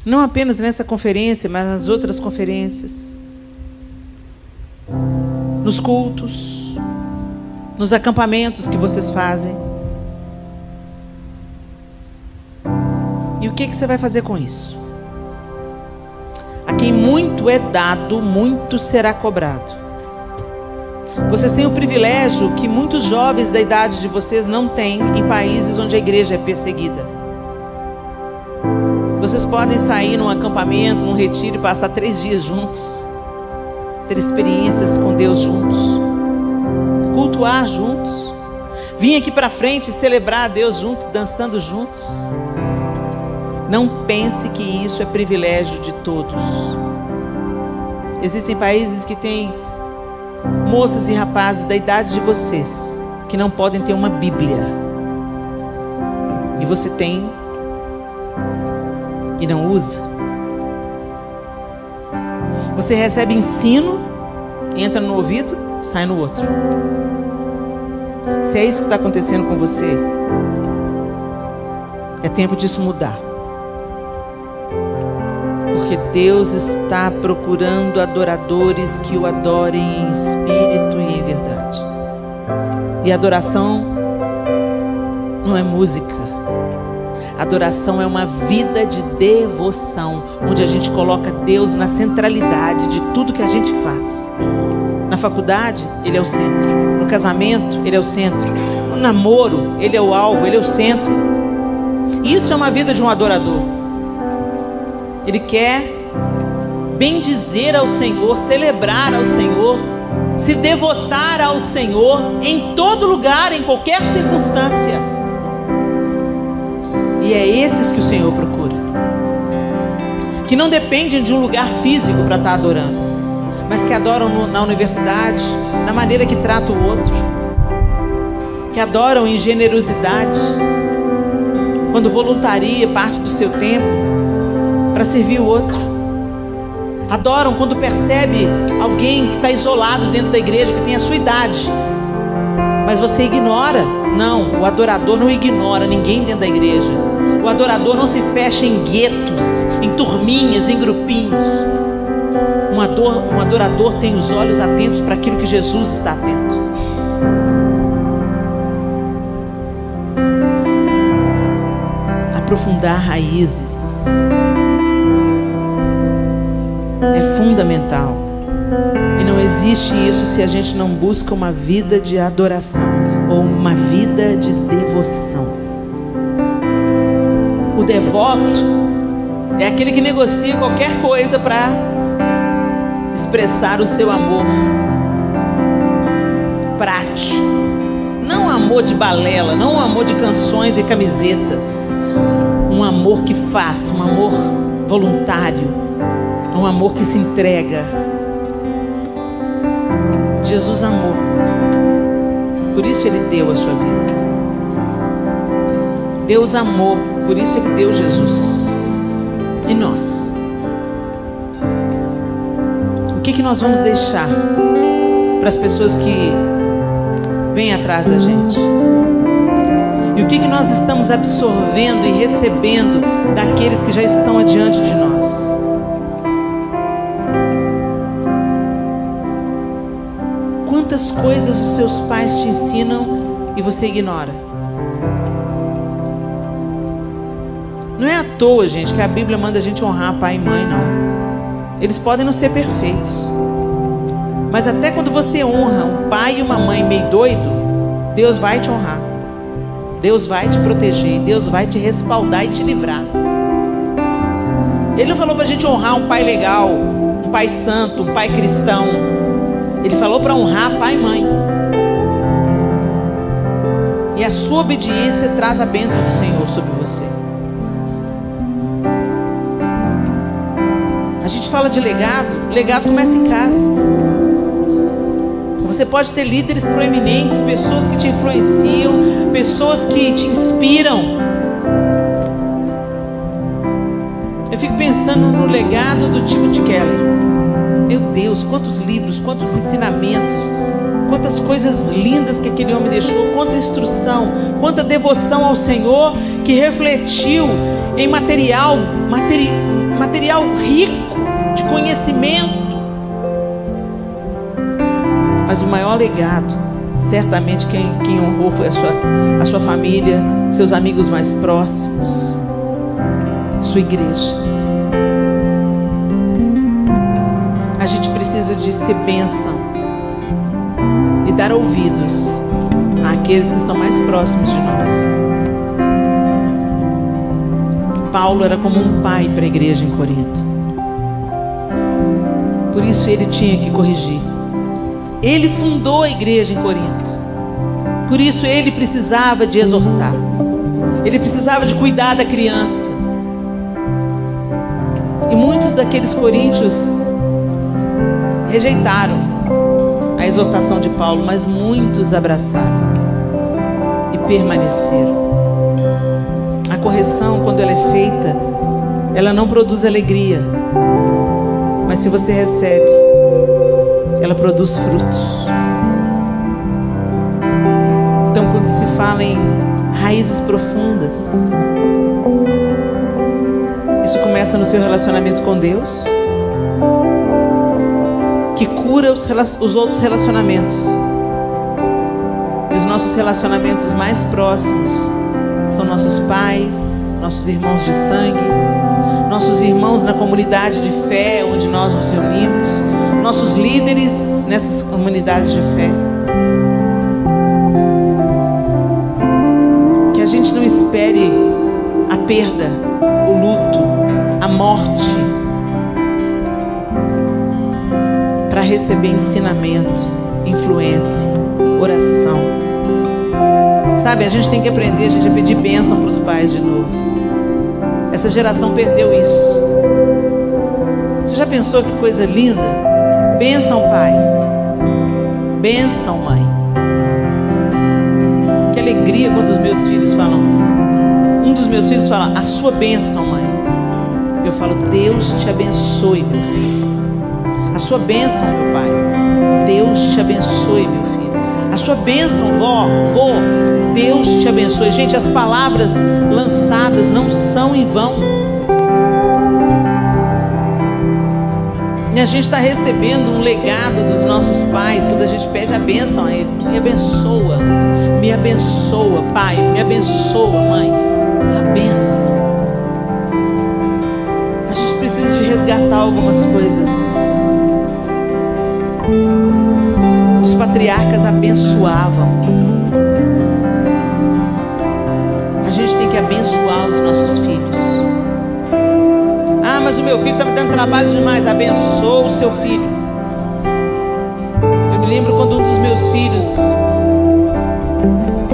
Não apenas nessa conferência, mas nas outras conferências. Nos cultos, nos acampamentos que vocês fazem. E o que você vai fazer com isso? A quem muito é dado, muito será cobrado. Vocês têm o privilégio que muitos jovens da idade de vocês não têm em países onde a igreja é perseguida. Vocês podem sair num acampamento, num retiro e passar 3 dias juntos, ter experiências com Deus juntos, cultuar juntos, vir aqui para frente e celebrar a Deus juntos, dançando juntos. Não pense que isso é privilégio de todos. Existem países que têm moças e rapazes da idade de vocês que não podem ter uma Bíblia, e você tem e não usa. Você recebe ensino, entra no ouvido, sai no outro. Se é isso que está acontecendo com você, é tempo disso mudar. Porque Deus está procurando adoradores que o adorem em espírito e em verdade. E adoração não é música. Adoração é uma vida de devoção, onde a gente coloca Deus na centralidade de tudo que a gente faz. Na faculdade, Ele é o centro. No casamento, Ele é o centro. No namoro, Ele é o alvo, Ele é o centro. Isso é uma vida de um adorador. Ele quer bendizer ao Senhor, celebrar ao Senhor, se devotar ao Senhor em todo lugar, em qualquer circunstância. E é esses que o Senhor procura, que não dependem de um lugar físico para estar adorando, mas que adoram na universidade, na maneira que trata o outro, que adoram em generosidade, quando voluntaria parte do seu tempo para servir o outro. Adoram quando percebe alguém que está isolado dentro da igreja, que tem a sua idade, mas você ignora. Não, o adorador não ignora ninguém dentro da igreja. O adorador não se fecha em guetos, em turminhas, em grupinhos. Um adorador tem os olhos atentos para aquilo que Jesus está atento. Aprofundar raízes é fundamental. E não existe isso se a gente não busca uma vida de adoração ou uma vida de devoção. O devoto é aquele que negocia qualquer coisa para expressar o seu amor prático. Não amor de balela, não amor de canções e camisetas. Um amor que faz, um amor voluntário, um amor que se entrega. Jesus amou, por isso Ele deu a sua vida. Deus amou, por isso Ele deu Jesus. E nós? O que nós vamos deixar para as pessoas que vêm atrás da gente? E o que nós estamos absorvendo e recebendo daqueles que já estão adiante de nós? Quantas coisas os seus pais te ensinam e você ignora? Não é à toa, gente, que a Bíblia manda a gente honrar pai e mãe, não. Eles podem não ser perfeitos, mas até quando você honra um pai e uma mãe meio doido, Deus vai te honrar, Deus vai te proteger, Deus vai te respaldar e te livrar. Ele não falou para a gente honrar um pai legal, um pai santo, um pai cristão. Ele falou para honrar pai e mãe. E a sua obediência traz a bênção do Senhor sobre você. A gente fala de legado. Legado começa em casa. Você pode ter líderes proeminentes, pessoas que te influenciam, pessoas que te inspiram. Eu fico pensando no legado do Timothy Keller. Meu Deus, quantos livros, quantos ensinamentos, quantas coisas lindas que aquele homem deixou, quanta instrução, quanta devoção ao Senhor, que refletiu em material rico de conhecimento. Mas o maior legado, certamente quem honrou foi a sua família, seus amigos mais próximos, sua igreja. A gente precisa de ser bênção e dar ouvidos àqueles que estão mais próximos de nós. Paulo era como um pai para a igreja em Corinto. Por isso ele tinha que corrigir. Ele fundou a igreja em Corinto. Por isso ele precisava de exortar. Ele precisava de cuidar da criança. E muitos daqueles coríntios rejeitaram a exortação de Paulo, mas muitos abraçaram e permaneceram. A correção, quando ela é feita, ela não produz alegria, mas se você recebe, ela produz frutos. Então, quando se fala em raízes profundas, isso começa no seu relacionamento com Deus, que cura os outros relacionamentos. E os nossos relacionamentos mais próximos são nossos pais, nossos irmãos de sangue, nossos irmãos na comunidade de fé onde nós nos reunimos, nossos líderes nessas comunidades de fé. Que a gente não espere a perda, o luto, a morte para receber ensinamento, influência, oração. Sabe, a gente tem que aprender, a gente a pedir bênção para os pais de novo. Essa geração perdeu isso. Você já pensou que coisa linda? Bênção, pai. Bênção, mãe. Que alegria quando os meus filhos falam. Um dos meus filhos fala, a sua bênção, mãe. Eu falo, Deus te abençoe, meu filho. A sua bênção, meu pai. Deus te abençoe, meu filho. A sua bênção, vô, Deus te abençoe. Gente, as palavras lançadas não são em vão. E a gente está recebendo um legado dos nossos pais quando a gente pede a bênção a eles. Me abençoa, pai, me abençoa, mãe. A bênção. A gente precisa de resgatar algumas coisas. Os patriarcas abençoavam. A gente tem que abençoar os nossos filhos. Ah, mas o meu filho está me dando trabalho demais. Abençoa o seu filho. Eu me lembro quando um dos meus filhos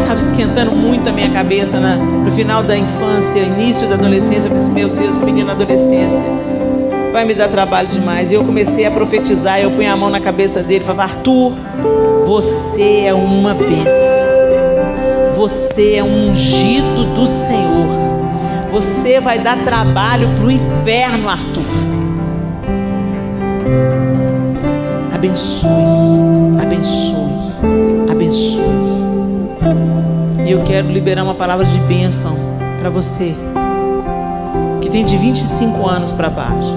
estava esquentando muito a minha cabeça no final da infância, início da adolescência. Eu pensei, meu Deus, esse menino na adolescência vai me dar trabalho demais. E eu comecei a profetizar. Eu punha a mão na cabeça dele e falava, Arthur, você é uma bênção. Você é um ungido do Senhor. Você vai dar trabalho para o inferno, Arthur. Abençoe, abençoe, abençoe. E eu quero liberar uma palavra de bênção para você que tem de 25 anos para baixo.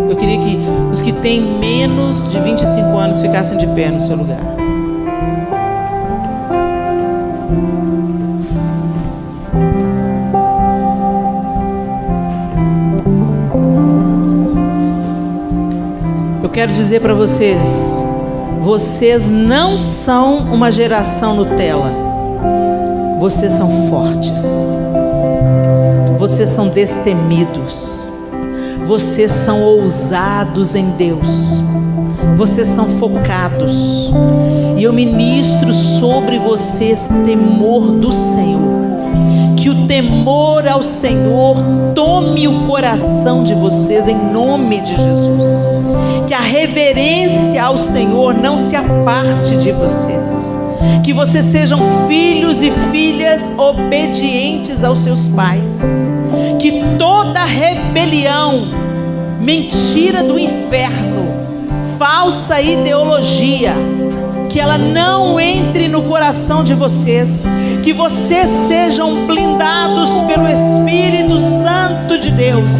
Eu queria que os que têm menos de 25 anos ficassem de pé no seu lugar. Eu quero dizer para vocês, vocês não são uma geração Nutella. Vocês são fortes. Vocês são destemidos. Vocês são ousados em Deus. Vocês são focados. E eu ministro sobre vocês temor do Senhor. Que o temor ao Senhor tome o coração de vocês em nome de Jesus. Que a reverência ao Senhor não se aparte de vocês. Que vocês sejam filhos e filhas obedientes aos seus pais. Que toda rebelião, mentira do inferno, falsa ideologia, que ela não entre no coração de vocês. Que vocês sejam blindados pelo Espírito Santo de Deus,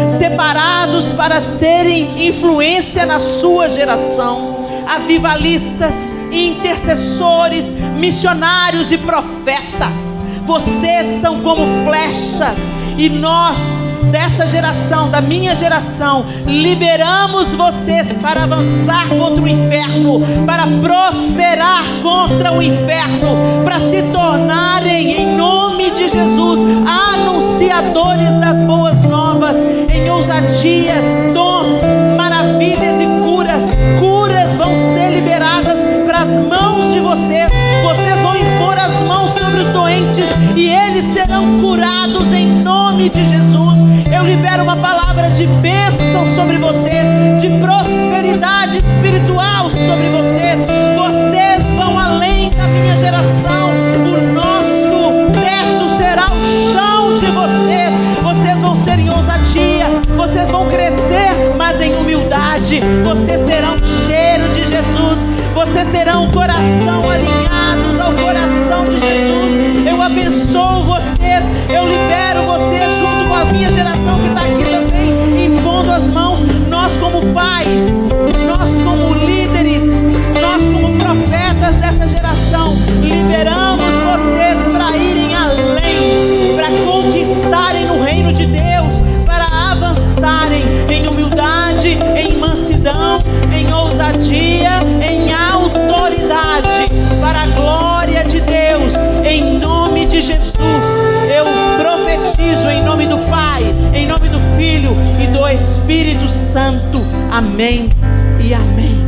separados para serem influência na sua geração, avivalistas, intercessores, missionários e profetas. Vocês são como flechas, e nós dessa geração, da minha geração, liberamos vocês para avançar contra o inferno, para prosperar contra o inferno, para se tornarem, em nome de Jesus, anunciadores anunciadores das boas novas, em ousadias, dons, maravilhas e curas. Curas vão ser liberadas para as mãos de vocês. Vocês vão impor as mãos sobre os doentes e eles serão curados em nome de Jesus. Eu libero uma palavra de bênção sobre vocês, de prosperidade espiritual sobre vocês. Vocês vão além da minha geração. O nosso teto será o chão de vocês. Vocês vão ser em ousadia, vocês vão crescer, mas em humildade. Vocês terão cheiro de Jesus, vocês terão o coração alinhados ao coração de Jesus. Eu abençoo vocês, eu libero vocês junto com a minha geração que está aqui também, impondo as mãos. Nós como pais, nós como líderes, nós como profetas dessa geração, liberamos vocês para irem além, para conquistarem no reino de Deus, para avançarem em humildade, em mansidão, em ousadia, em autoridade, para a glória de Deus, em nome de Jesus. Eu profetizo em nome do Pai, em nome do Filho e do Espírito Santo. Amém e amém.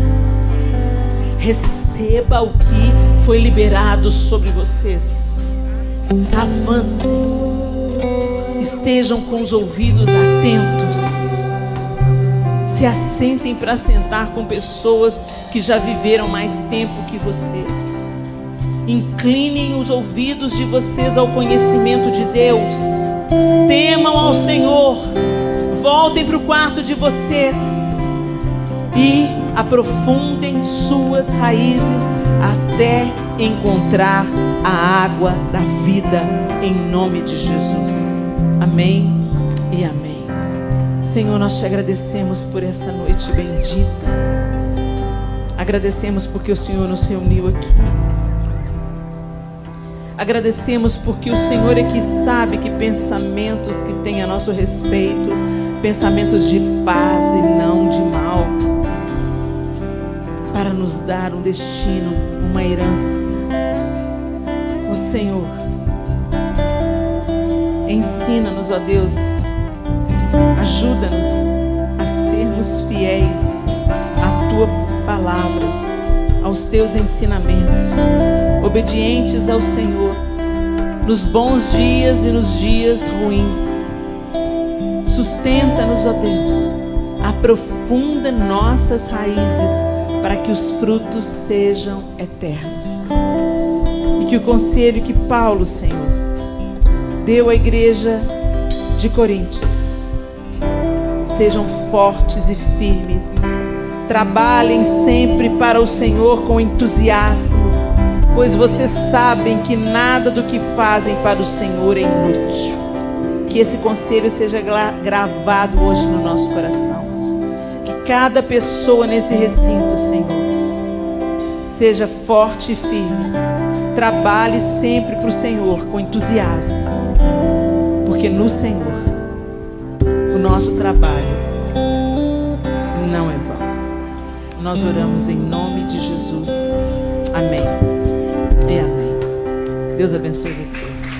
Receba o que foi liberado sobre vocês. Avancem. Estejam com os ouvidos atentos. Se assentem para sentar com pessoas que já viveram mais tempo que vocês. Inclinem os ouvidos de vocês ao conhecimento de Deus. Temam ao Senhor. Voltem para o quarto de vocês e aprofundem suas raízes até encontrar a água da vida, em nome de Jesus. Amém e amém. Senhor, nós te agradecemos por essa noite bendita. Agradecemos porque o Senhor nos reuniu aqui. Agradecemos porque o Senhor é que sabe que pensamentos que tem a nosso respeito, pensamentos de paz e não de mal, para nos dar um destino, uma herança. Ó Senhor, ensina-nos, ó Deus, ajuda-nos a sermos fiéis à Tua palavra, aos Teus ensinamentos, obedientes ao Senhor, nos bons dias e nos dias ruins. Sustenta-nos, ó Deus, aprofunda nossas raízes, para que os frutos sejam eternos. E que o conselho que Paulo, Senhor, deu à igreja de Coríntios, sejam fortes e firmes. Trabalhem sempre para o Senhor com entusiasmo, pois vocês sabem que nada do que fazem para o Senhor é inútil. Que esse conselho seja gravado hoje no nosso coração. Que cada pessoa nesse recinto, Senhor, seja forte e firme. Trabalhe sempre para o Senhor com entusiasmo, porque no Senhor o nosso trabalho não é vão. Nós oramos em nome de Jesus. Amém e amém. Deus abençoe vocês.